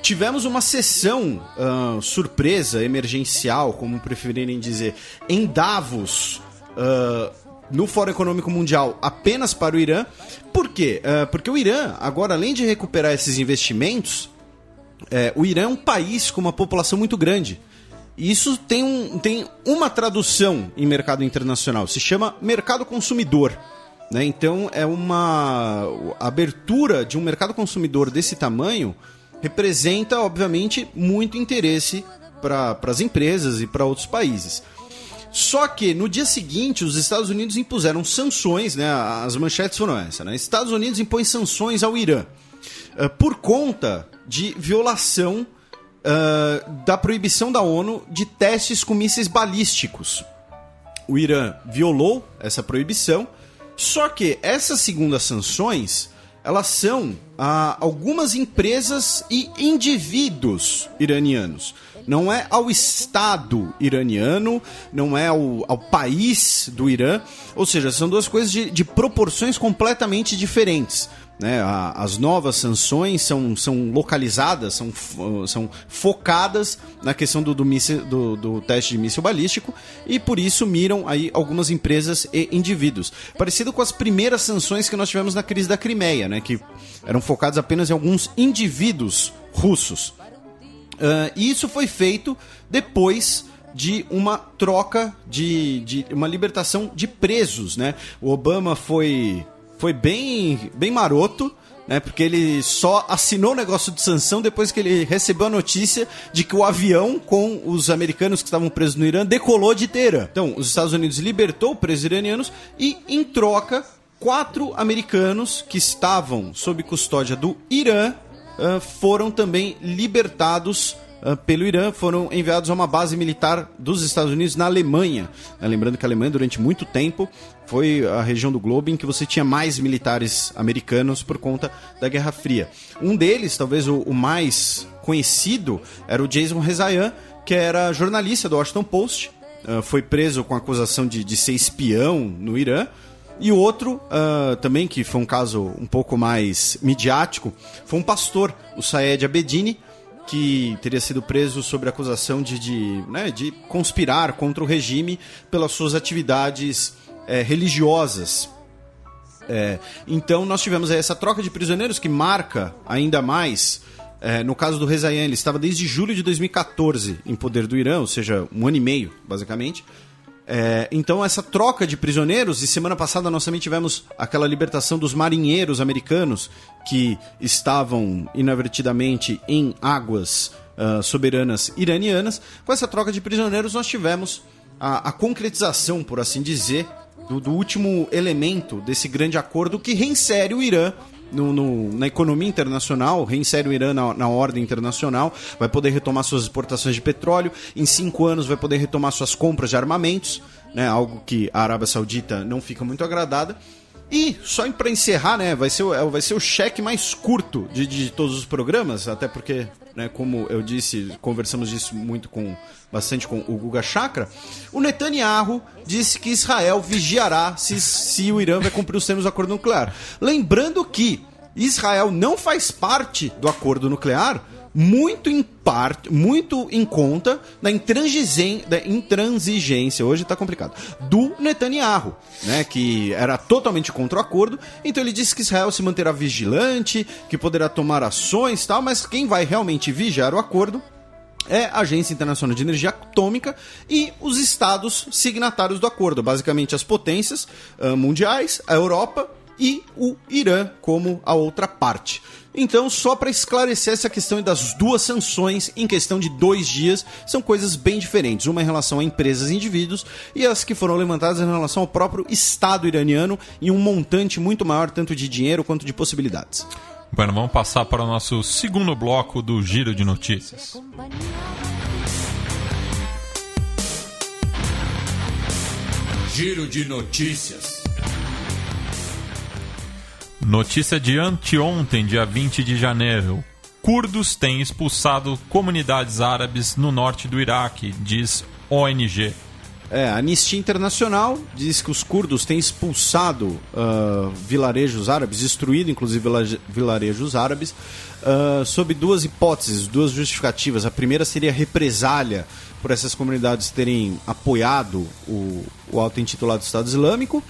Tivemos uma sessão surpresa, emergencial, como preferirem dizer, em Davos, no Fórum Econômico Mundial, apenas para o Irã. Por quê? Porque o Irã, agora, além de recuperar esses investimentos, o Irã é um país com uma população muito grande. E isso tem uma tradução em mercado internacional. Se chama mercado consumidor. né? Então é uma abertura de um mercado consumidor desse tamanho representa, obviamente, muito interesse para as empresas e para outros países. Só que no dia seguinte os Estados Unidos impuseram sanções, né? As manchetes foram essas, né? Estados Unidos impõe sanções ao Irã por conta de violação da proibição da ONU de testes com mísseis balísticos. O Irã violou essa proibição, só que essas segundas sanções, elas são a algumas empresas e indivíduos iranianos. Não é ao Estado iraniano, não é ao país do Irã, ou seja, são duas coisas de proporções completamente diferentes. Né? As novas sanções são localizadas, são focadas na questão do teste de míssil balístico e por isso miram aí algumas empresas e indivíduos. Parecido com as primeiras sanções que nós tivemos na crise da Crimeia, né? Que eram focadas apenas em alguns indivíduos russos. E isso foi feito depois de uma troca, de uma libertação de presos, né? O Obama foi bem maroto, né? Porque ele só assinou o negócio de sanção depois que ele recebeu a notícia de que o avião com os americanos que estavam presos no Irã decolou de Teherã. Então, os Estados Unidos libertou presos iranianos e, em troca, 4 americanos que estavam sob custódia do Irã foram também libertados pelo Irã, foram enviados a uma base militar dos Estados Unidos na Alemanha. Lembrando que a Alemanha, durante muito tempo, foi a região do globo em que você tinha mais militares americanos por conta da Guerra Fria. Um deles, talvez o mais conhecido, era o Jason Rezaian, que era jornalista do Washington Post, foi preso com a acusação de ser espião no Irã. E o outro, também, que foi um caso um pouco mais midiático, foi um pastor, o Saed Abedini, que teria sido preso sob a acusação de conspirar contra o regime pelas suas atividades religiosas. Então nós tivemos essa troca de prisioneiros que marca ainda mais. No caso do Rezaian, ele estava desde julho de 2014 em poder do Irã, ou seja, 1 ano e meio, basicamente. Então essa troca de prisioneiros, e semana passada nós também tivemos aquela libertação dos marinheiros americanos que estavam inadvertidamente em águas soberanas iranianas. Com essa troca de prisioneiros nós tivemos a concretização, por assim dizer, do último elemento desse grande acordo que reinsere o Irã na economia internacional, reinsere o Irã na ordem internacional, vai poder retomar suas exportações de petróleo, em 5 anos vai poder retomar suas compras de armamentos, né, algo que a Arábia Saudita não fica muito agradada. E, só para encerrar, né, vai ser o cheque mais curto de todos os programas, até porque, né, como eu disse, conversamos disso bastante com o Guga Chakra. O Netanyahu disse que Israel vigiará se o Irã vai cumprir os termos do acordo nuclear. Lembrando que Israel não faz parte do acordo nuclear, muito em conta da intransigência, hoje está complicado, do Netanyahu, né, que era totalmente contra o acordo. Então ele disse que Israel se manterá vigilante, que poderá tomar ações e tal, mas quem vai realmente vigiar o acordo é a Agência Internacional de Energia Atômica e os estados signatários do acordo, basicamente as potências mundiais, a Europa e o Irã como a outra parte. Então, só para esclarecer essa questão das duas sanções em questão de 2 dias, são coisas bem diferentes. Uma em relação a empresas e indivíduos e as que foram levantadas em relação ao próprio Estado iraniano em um montante muito maior, tanto de dinheiro quanto de possibilidades. Bueno, vamos passar para o nosso segundo bloco do Giro de Notícias. Giro de Notícias. Notícia de anteontem, dia 20 de janeiro. Curdos têm expulsado comunidades árabes no norte do Iraque, diz ONG. A Anistia Internacional diz que os curdos têm expulsado vilarejos árabes, destruído inclusive vilarejos árabes, sob 2 hipóteses, 2 justificativas. A primeira seria represália por essas comunidades terem apoiado o auto-intitulado Estado Islâmico.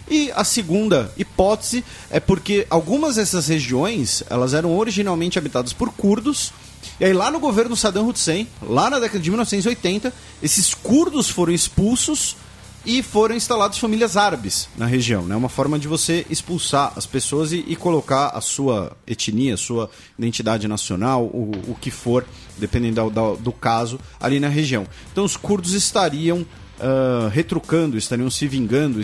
E a segunda hipótese é porque algumas dessas regiões elas eram originalmente habitadas por curdos. E aí lá no governo Saddam Hussein, lá na década de 1980, esses curdos foram expulsos e foram instaladas famílias árabes na região, né? Uma forma de você expulsar as pessoas e colocar a sua etnia, a sua identidade nacional, o que for, dependendo do caso, ali na região. Então os curdos estariam retrucando, estariam se vingando.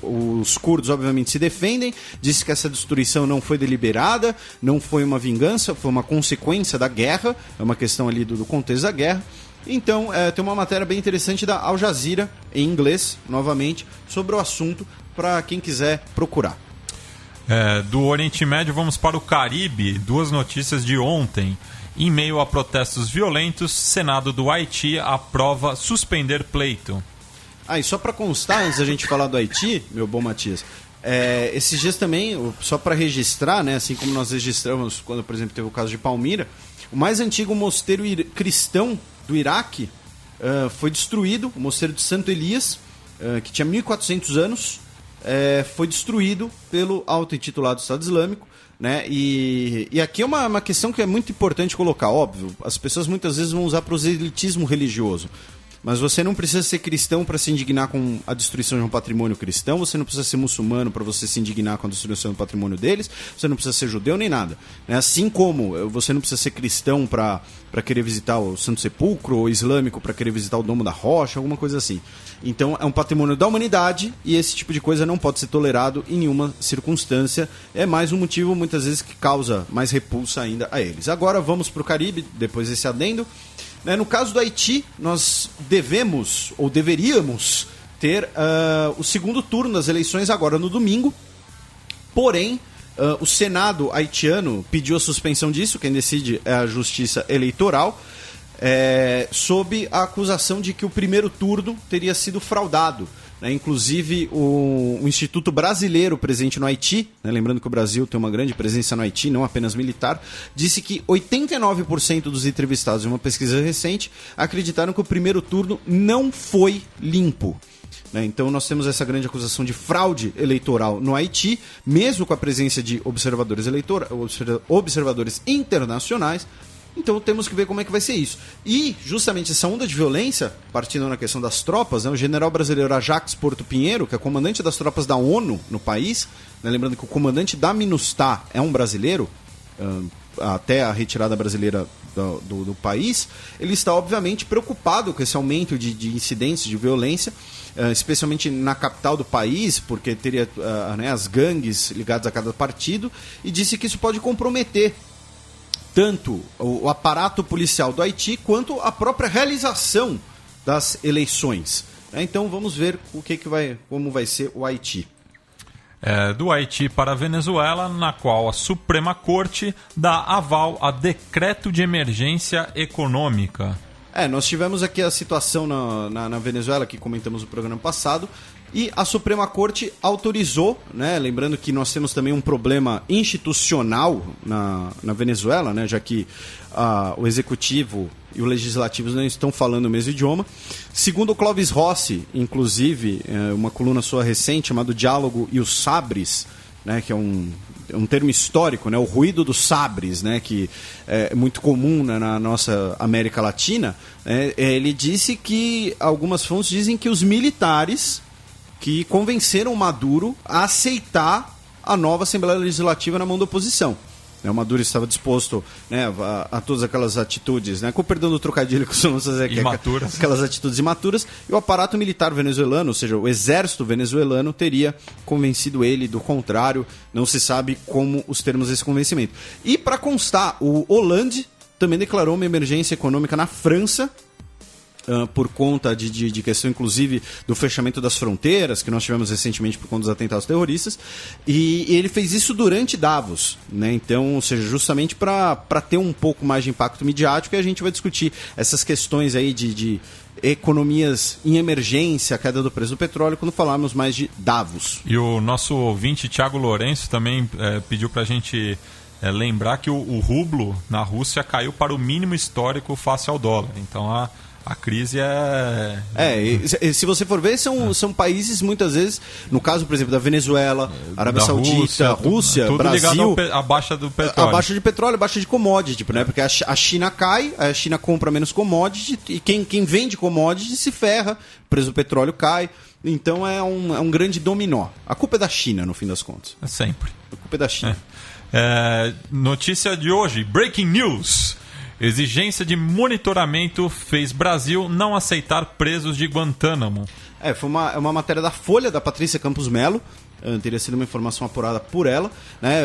Os curdos obviamente se defendem, disse que essa destruição não foi deliberada, não foi uma vingança, foi uma consequência da guerra, é uma questão ali do contexto da guerra. Então tem uma matéria bem interessante da Al Jazeera, em inglês, novamente, sobre o assunto, para quem quiser procurar. Do Oriente Médio vamos para o Caribe, 2 notícias de ontem. Em meio a protestos violentos, Senado do Haiti aprova suspender pleito. E só para constar, antes da gente falar do Haiti, meu bom Matias, esses dias também, só para registrar, né, assim como nós registramos quando, por exemplo, teve o caso de Palmira, o mais antigo mosteiro cristão do Iraque foi destruído, o mosteiro de Santo Elias, que tinha 1.400 anos, foi destruído pelo auto-intitulado Estado Islâmico, né? E aqui é uma questão que é muito importante colocar, óbvio, as pessoas muitas vezes vão usar proselitismo religioso, mas você não precisa ser cristão para se indignar com a destruição de um patrimônio cristão, você não precisa ser muçulmano para você se indignar com a destruição do patrimônio deles, você não precisa ser judeu nem nada, né? Assim como você não precisa ser cristão para querer visitar o Santo Sepulcro, ou islâmico para querer visitar o Domo da Rocha, alguma coisa assim. Então é um patrimônio da humanidade e esse tipo de coisa não pode ser tolerado em nenhuma circunstância. É mais um motivo, muitas vezes, que causa mais repulsa ainda a eles. Agora vamos para o Caribe, depois desse adendo. No caso do Haiti, nós devemos, ou deveríamos, ter o segundo turno das eleições agora no domingo. Porém, o Senado haitiano pediu a suspensão disso, quem decide é a Justiça Eleitoral, sob a acusação de que o primeiro turno teria sido fraudado. Inclusive o Instituto Brasileiro presente no Haiti, lembrando que o Brasil tem uma grande presença no Haiti, não apenas militar, disse que 89% dos entrevistados em uma pesquisa recente acreditaram que o primeiro turno não foi limpo. Então nós temos essa grande acusação de fraude eleitoral no Haiti, mesmo com a presença de observadores internacionais. Então temos que ver como é que vai ser isso. E justamente essa onda de violência, partindo na questão das tropas, o general brasileiro Ajax Porto Pinheiro, que é comandante das tropas da ONU no país, lembrando que o comandante da MINUSTAH é um brasileiro, até a retirada brasileira do país, ele está obviamente preocupado com esse aumento de incidentes de violência, especialmente na capital do país, porque teria as gangues ligadas a cada partido, e disse que isso pode comprometer tanto o aparato policial do Haiti quanto a própria realização das eleições. Então vamos ver como vai ser o Haiti. Do Haiti para a Venezuela, na qual a Suprema Corte dá aval a decreto de emergência econômica. Nós tivemos aqui a situação na Venezuela, que comentamos no programa passado, e a Suprema Corte autorizou, lembrando que nós temos também um problema institucional na Venezuela, já que o Executivo e o Legislativo não estão falando o mesmo idioma. Segundo o Clóvis Rossi, inclusive, uma coluna sua recente chamada Diálogo e os Sabres, que é um termo histórico, o ruído dos sabres, que é muito comum na nossa América Latina, ele disse que algumas fontes dizem que os militares que convenceram Maduro a aceitar a nova Assembleia Legislativa na mão da oposição. O Maduro estava disposto a todas aquelas atitudes, com o perdão do trocadilho que costumamos fazer aqui, aquelas atitudes imaturas, e o aparato militar venezuelano, ou seja, o exército venezuelano, teria convencido ele do contrário. Não se sabe como os termos desse convencimento. E para constar, o Hollande também declarou uma emergência econômica na França, por conta de questão, inclusive, do fechamento das fronteiras, que nós tivemos recentemente por conta dos atentados terroristas, e ele fez isso durante Davos, Então, ou seja, justamente para ter um pouco mais de impacto midiático, e a gente vai discutir essas questões aí de economias em emergência, a queda do preço do petróleo, quando falarmos mais de Davos. E o nosso ouvinte, Thiago Lourenço, também pediu para a gente lembrar que o rublo na Rússia caiu para o mínimo histórico face ao dólar. Então, a a crise é... E se você for ver, são países, muitas vezes, no caso, por exemplo, da Venezuela, Arábia Saudita, Rússia, tudo Brasil... ligado à baixa do petróleo. A baixa de petróleo, a baixa de commodity, né? Porque a China cai, a China compra menos commodity, e quem vende commodity se ferra, o preço do petróleo cai. Então é um grande dominó. A culpa é da China, no fim das contas. É sempre. A culpa é da China. Notícia de hoje, breaking news. Exigência de monitoramento fez Brasil não aceitar presos de Guantánamo. Foi uma matéria da Folha, da Patrícia Campos Melo. Teria sido uma informação apurada por ela. Né?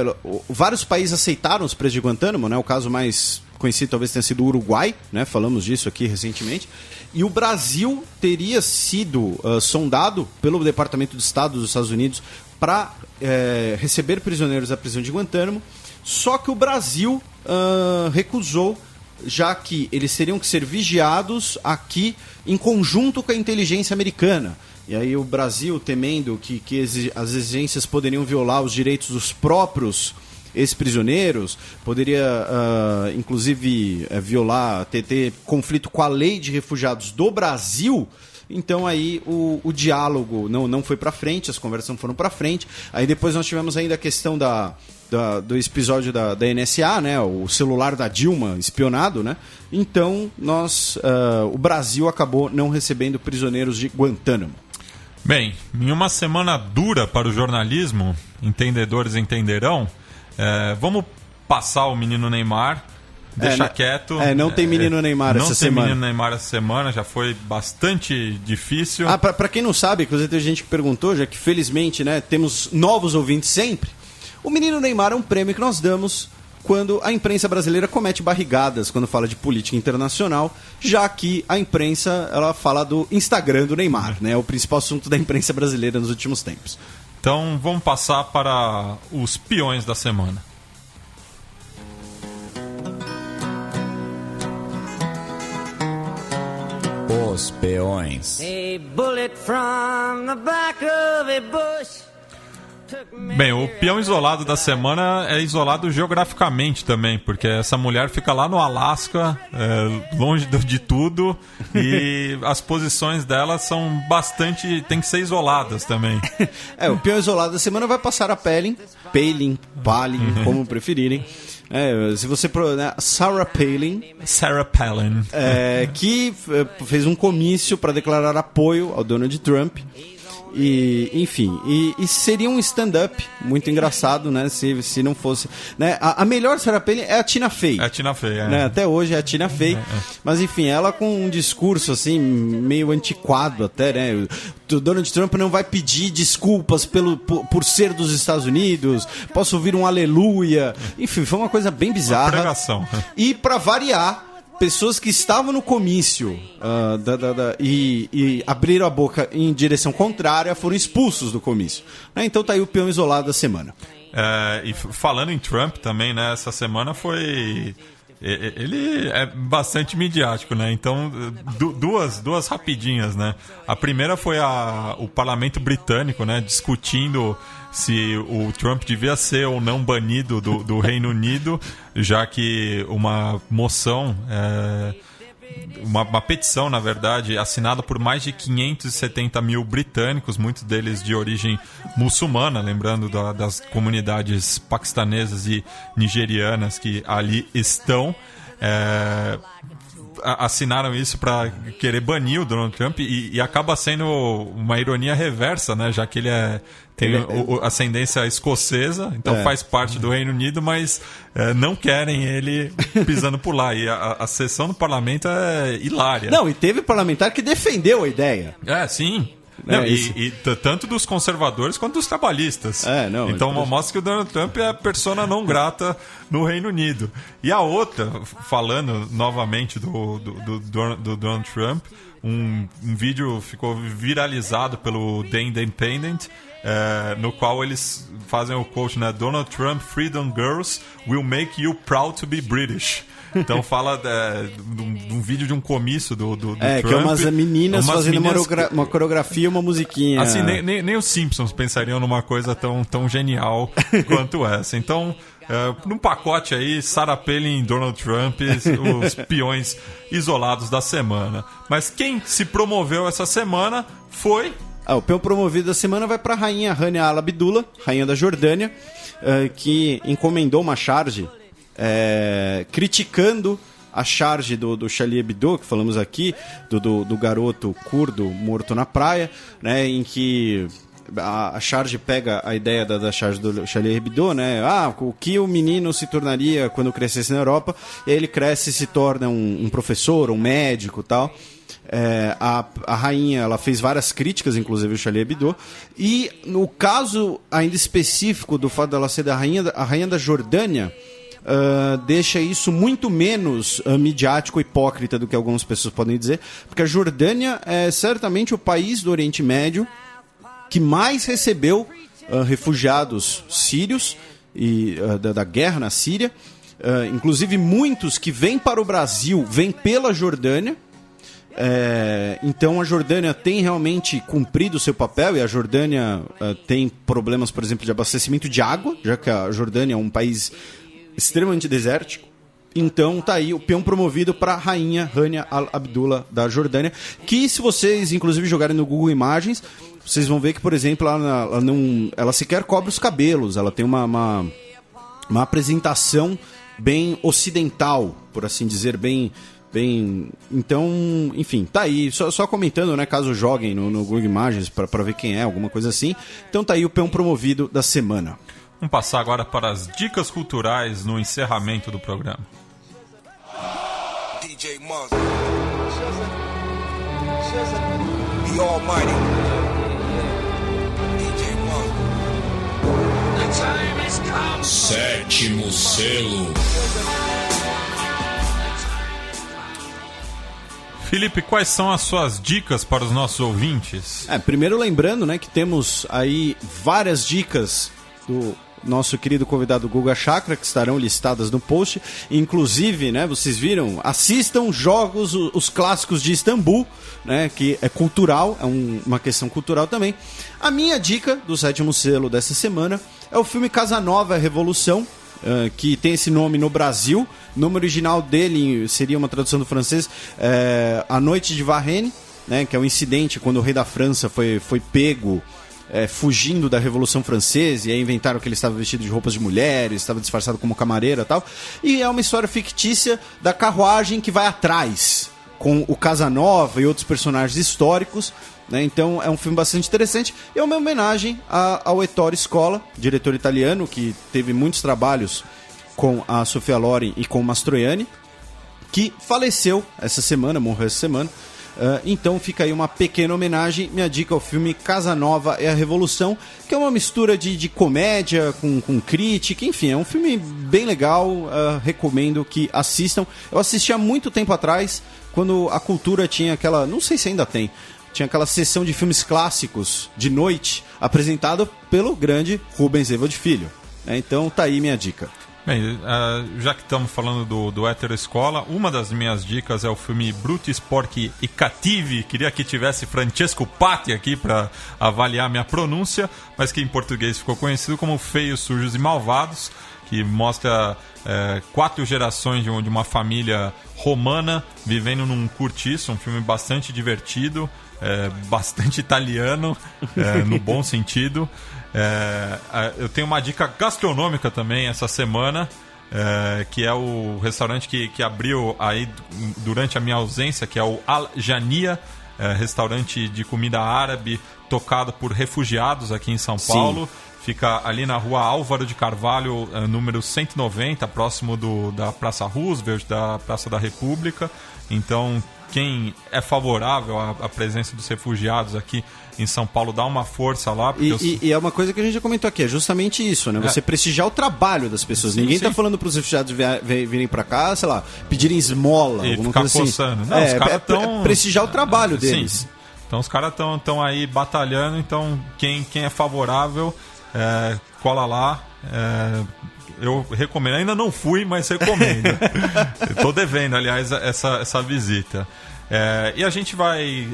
Vários países aceitaram os presos de Guantánamo, né? O caso mais conhecido talvez tenha sido o Uruguai, né? Falamos disso aqui recentemente. E o Brasil teria sido sondado pelo Departamento de Estado dos Estados Unidos para receber prisioneiros da prisão de Guantánamo. Só que o Brasil recusou, já que eles teriam que ser vigiados aqui em conjunto com a inteligência americana. E aí o Brasil, temendo que as exigências poderiam violar os direitos dos próprios ex-prisioneiros, poderia inclusive violar, ter conflito com a lei de refugiados do Brasil. Então aí o diálogo não foi para frente, as conversas não foram para frente. Aí depois nós tivemos ainda a questão do episódio da NSA, né, o celular da Dilma espionado, né? Então o Brasil acabou não recebendo prisioneiros de Guantánamo. Bem, em uma semana dura para o jornalismo, entendedores entenderão, vamos passar o menino Neymar, deixar quieto. Não tem menino Neymar essa semana. Não tem menino Neymar essa semana, já foi bastante difícil. Para quem não sabe, inclusive tem gente que perguntou, já que felizmente, né, temos novos ouvintes sempre. O menino Neymar é um prêmio que nós damos quando a imprensa brasileira comete barrigadas quando fala de política internacional, já que a imprensa ela fala do Instagram do Neymar, né, o principal assunto da imprensa brasileira nos últimos tempos. Então vamos passar para os peões da semana. Os peões. A bullet from the back of a bush. Bem, o peão isolado da semana é isolado geograficamente também, porque essa mulher fica lá no Alasca, longe de tudo, e as posições dela são bastante... tem que ser isoladas também. O peão isolado da semana vai passar a Palin, como preferirem. Se você... Sarah Palin, que fez um comício para declarar apoio ao Donald Trump. E, enfim, e seria um stand-up muito engraçado, né? Se não fosse, né? A melhor Sarah Palin é a Tina Fey. É a Tina Fey, né? Até hoje é a Tina Fey. Mas, enfim, ela com um discurso, assim, meio antiquado até, né? O Donald Trump não vai pedir desculpas por ser dos Estados Unidos. Posso ouvir um aleluia. Enfim, foi uma coisa bem bizarra. Uma pregação. E, pra variar, pessoas que estavam no comício e abriram a boca em direção contrária foram expulsos do comício. Então tá aí o peão isolado da semana. E falando em Trump também, né? Essa semana foi... Ele é bastante midiático, né? Então, duas rapidinhas, né? A primeira foi o parlamento britânico, né? Discutindo se o Trump devia ser ou não banido do Reino Unido, já que uma moção, uma petição, na verdade, assinada por mais de 570 mil britânicos, muitos deles de origem muçulmana, lembrando das comunidades paquistanesas e nigerianas que ali estão, assinaram isso para querer banir o Donald Trump e acaba sendo uma ironia reversa, né? Já que ele tem ascendência escocesa, então faz parte do Reino Unido, mas não querem ele pisando por lá. E a sessão do parlamento é hilária. Não, e teve parlamentar que defendeu a ideia. Sim. Não, e tanto dos conservadores quanto dos trabalhistas. Então mostra que o Donald Trump é a persona não grata no Reino Unido. E a outra, falando novamente do Donald Trump, um vídeo ficou viralizado pelo The Independent, no qual eles fazem o quote, né? Donald Trump, Freedom Girls will make you proud to be British. Então fala de um vídeo de um comício do Trump. Que é umas meninas fazendo uma coreografia e uma musiquinha. Assim, nem os Simpsons pensariam numa coisa tão genial quanto essa. Então, Num pacote aí, Sarah Palin e Donald Trump, os peões isolados da semana. Mas quem se promoveu essa semana foi... O peão promovido da semana vai para a rainha Rania Al Abdullah, rainha da Jordânia, que encomendou uma charge criticando a charge do Charlie Hebdo, que falamos aqui, do garoto curdo morto na praia, né, em que a charge pega a ideia da charge do Charlie Hebdo, né, o que o menino se tornaria quando crescesse na Europa, e aí ele cresce e se torna um professor, um médico e tal. A rainha, ela fez várias críticas, inclusive o Charlie Hebdo, e no caso ainda específico do fato dela ser a rainha da Jordânia, deixa isso muito menos midiático e hipócrita do que algumas pessoas podem dizer, porque a Jordânia é certamente o país do Oriente Médio que mais recebeu refugiados sírios e da guerra na Síria, inclusive muitos que vêm para o Brasil vêm pela Jordânia. Então a Jordânia tem realmente cumprido o seu papel, e a Jordânia tem problemas, por exemplo, de abastecimento de água, já que a Jordânia é um país extremamente desértico. Então tá aí o peão promovido para a rainha Rania Al Abdullah da Jordânia, que se vocês inclusive jogarem no Google Imagens, vocês vão ver que, por exemplo, ela sequer cobre os cabelos, ela tem uma apresentação bem ocidental, por assim dizer, bem... Então, enfim, tá aí, só comentando, né, caso joguem no Google Imagens para ver quem é, alguma coisa assim. Então tá aí o peão promovido da semana. Vamos passar agora para as dicas culturais no encerramento do programa. DJ Monster, The Almighty, DJ Monster. The time has come. Sétimo selo. Felipe, quais são as suas dicas para os nossos ouvintes? Primeiro lembrando, né, que temos aí várias dicas do nosso querido convidado Guga Chakra, que estarão listadas no post. Inclusive, né, vocês viram, assistam jogos, os clássicos de Istambul, né, que é cultural, é uma questão cultural também. A minha dica do sétimo selo dessa semana é o filme Casa Nova, Revolução, que tem esse nome no Brasil. O nome original dele seria uma tradução do francês, A Noite de Varennes, né, que é um incidente quando o rei da França foi pego fugindo da Revolução Francesa, e aí inventaram que ele estava vestido de roupas de mulheres, estava disfarçado como camareira e tal. E é uma história fictícia da carruagem que vai atrás, com o Casanova e outros personagens históricos, né? Então é um filme bastante interessante. E é uma homenagem ao Ettore Scola, diretor italiano, que teve muitos trabalhos com a Sofia Loren e com o Mastroianni, que faleceu essa semana, morreu essa semana. Então fica aí uma pequena homenagem. Minha dica é o filme Casa Nova é a Revolução, que é uma mistura de comédia com crítica, enfim, é um filme bem legal, recomendo que assistam. Eu assisti há muito tempo atrás, quando a Cultura tinha aquela, não sei se ainda tem, tinha aquela sessão de filmes clássicos de noite, apresentado pelo grande Rubens Evald Filho. Então tá aí minha dica. Bem, já que estamos falando do Ettore Scola, uma das minhas dicas é o filme Bruti, Sporchi e Cattivi. Queria que tivesse Francesco Patti aqui para avaliar minha pronúncia, mas que em português ficou conhecido como Feios, Sujos e Malvados, que mostra 4 gerações de uma família romana vivendo num cortiço, um filme bastante divertido, bastante italiano, no bom sentido. Eu tenho uma dica gastronômica também essa semana, que é o restaurante que abriu aí durante a minha ausência, que é o Al Jania, restaurante de comida árabe tocado por refugiados aqui em São Paulo. Fica ali na rua Álvaro de Carvalho, número 190, próximo da Praça Roosevelt, da Praça da República. Então, quem é favorável à presença dos refugiados aqui em São Paulo, dá uma força lá. E é uma coisa que a gente já comentou aqui, é justamente isso, né? Você prestigiar o trabalho das pessoas. Ninguém tá falando para os refugiados virem para cá, sei lá, pedirem esmola, e alguma ficar coisa assim. Coçando. Não, os caras tão... prestigiar o trabalho deles. Sim. Então os caras estão aí batalhando, então quem é favorável, cola lá. Eu recomendo, ainda não fui, mas recomendo. Estou devendo, aliás, essa visita. E a gente vai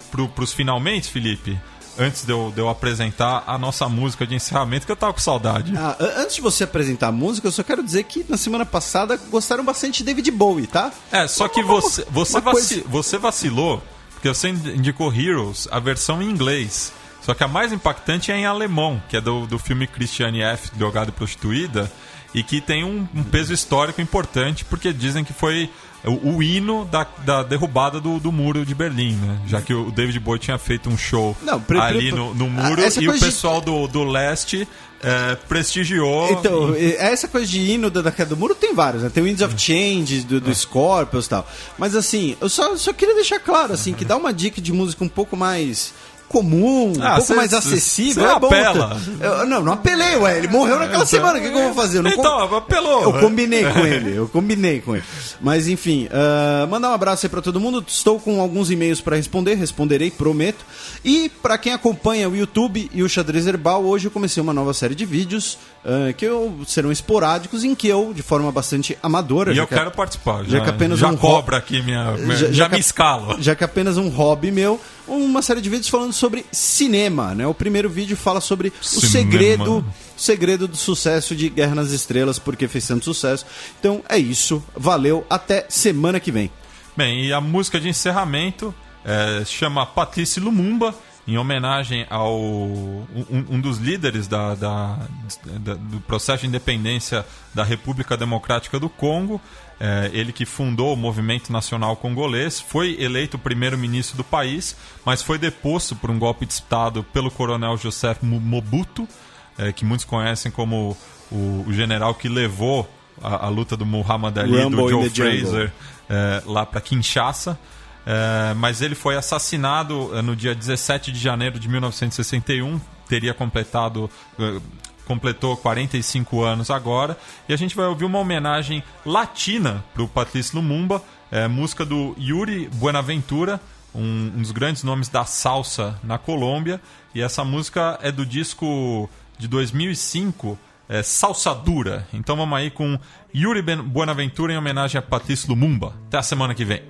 para os finalmente, Felipe. antes de eu apresentar a nossa música de encerramento, que eu tava com saudade. Antes de você apresentar a música, eu só quero dizer que na semana passada gostaram bastante de David Bowie, tá? Só que você vacilou, porque você indicou Heroes, a versão em inglês. Só que a mais impactante é em alemão, que é do filme Christiane F., Drogada e Prostituída, e que tem um peso histórico importante, porque dizem que foi o hino da derrubada do muro de Berlim, né? Já que o David Bowie tinha feito um show ali no muro, e o pessoal do leste prestigiou. Então, essa coisa de hino da queda do muro tem vários, né? Tem o Winds of Change, do Scorpions e tal. Mas assim, eu só queria deixar claro, assim, que dá uma dica de música um pouco mais comum, um pouco mais acessível. Você apela. Não apelei, ué. Ele morreu naquela semana. O que eu vou fazer? Apelou. Eu combinei com ele. Mas enfim, mandar um abraço aí pra todo mundo. Estou com alguns e-mails pra responderei, prometo. E pra quem acompanha o YouTube e o Xadrez Herbal, hoje eu comecei uma nova série de vídeos que serão esporádicos, em que eu, de forma bastante amadora... E eu quero participar. Já cobra aqui já me escalo. Já que é apenas um hobby meu, uma série de vídeos falando sobre cinema, né? O primeiro vídeo fala sobre o segredo do sucesso de Guerra nas Estrelas, porque fez tanto sucesso. Então é isso, valeu, até semana que vem. Bem, e a música de encerramento chama Patrice Lumumba, em homenagem ao um dos líderes do processo de independência da República Democrática do Congo. Ele que fundou o Movimento Nacional Congolês, foi eleito primeiro-ministro do país, mas foi deposto por um golpe de Estado pelo coronel Joseph Mobutu, que muitos conhecem como o general que levou a luta do Muhammad Ali e do Joe Frazier lá para Kinshasa. Mas ele foi assassinado no dia 17 de janeiro de 1961, completou 45 anos agora, e a gente vai ouvir uma homenagem latina para o Patrice Lumumba, música do Yuri Buenaventura, um dos grandes nomes da salsa na Colômbia, e essa música é do disco de 2005, Salsa Dura. Então vamos aí com Yuri Buenaventura em homenagem a Patrice Lumumba. Até a semana que vem.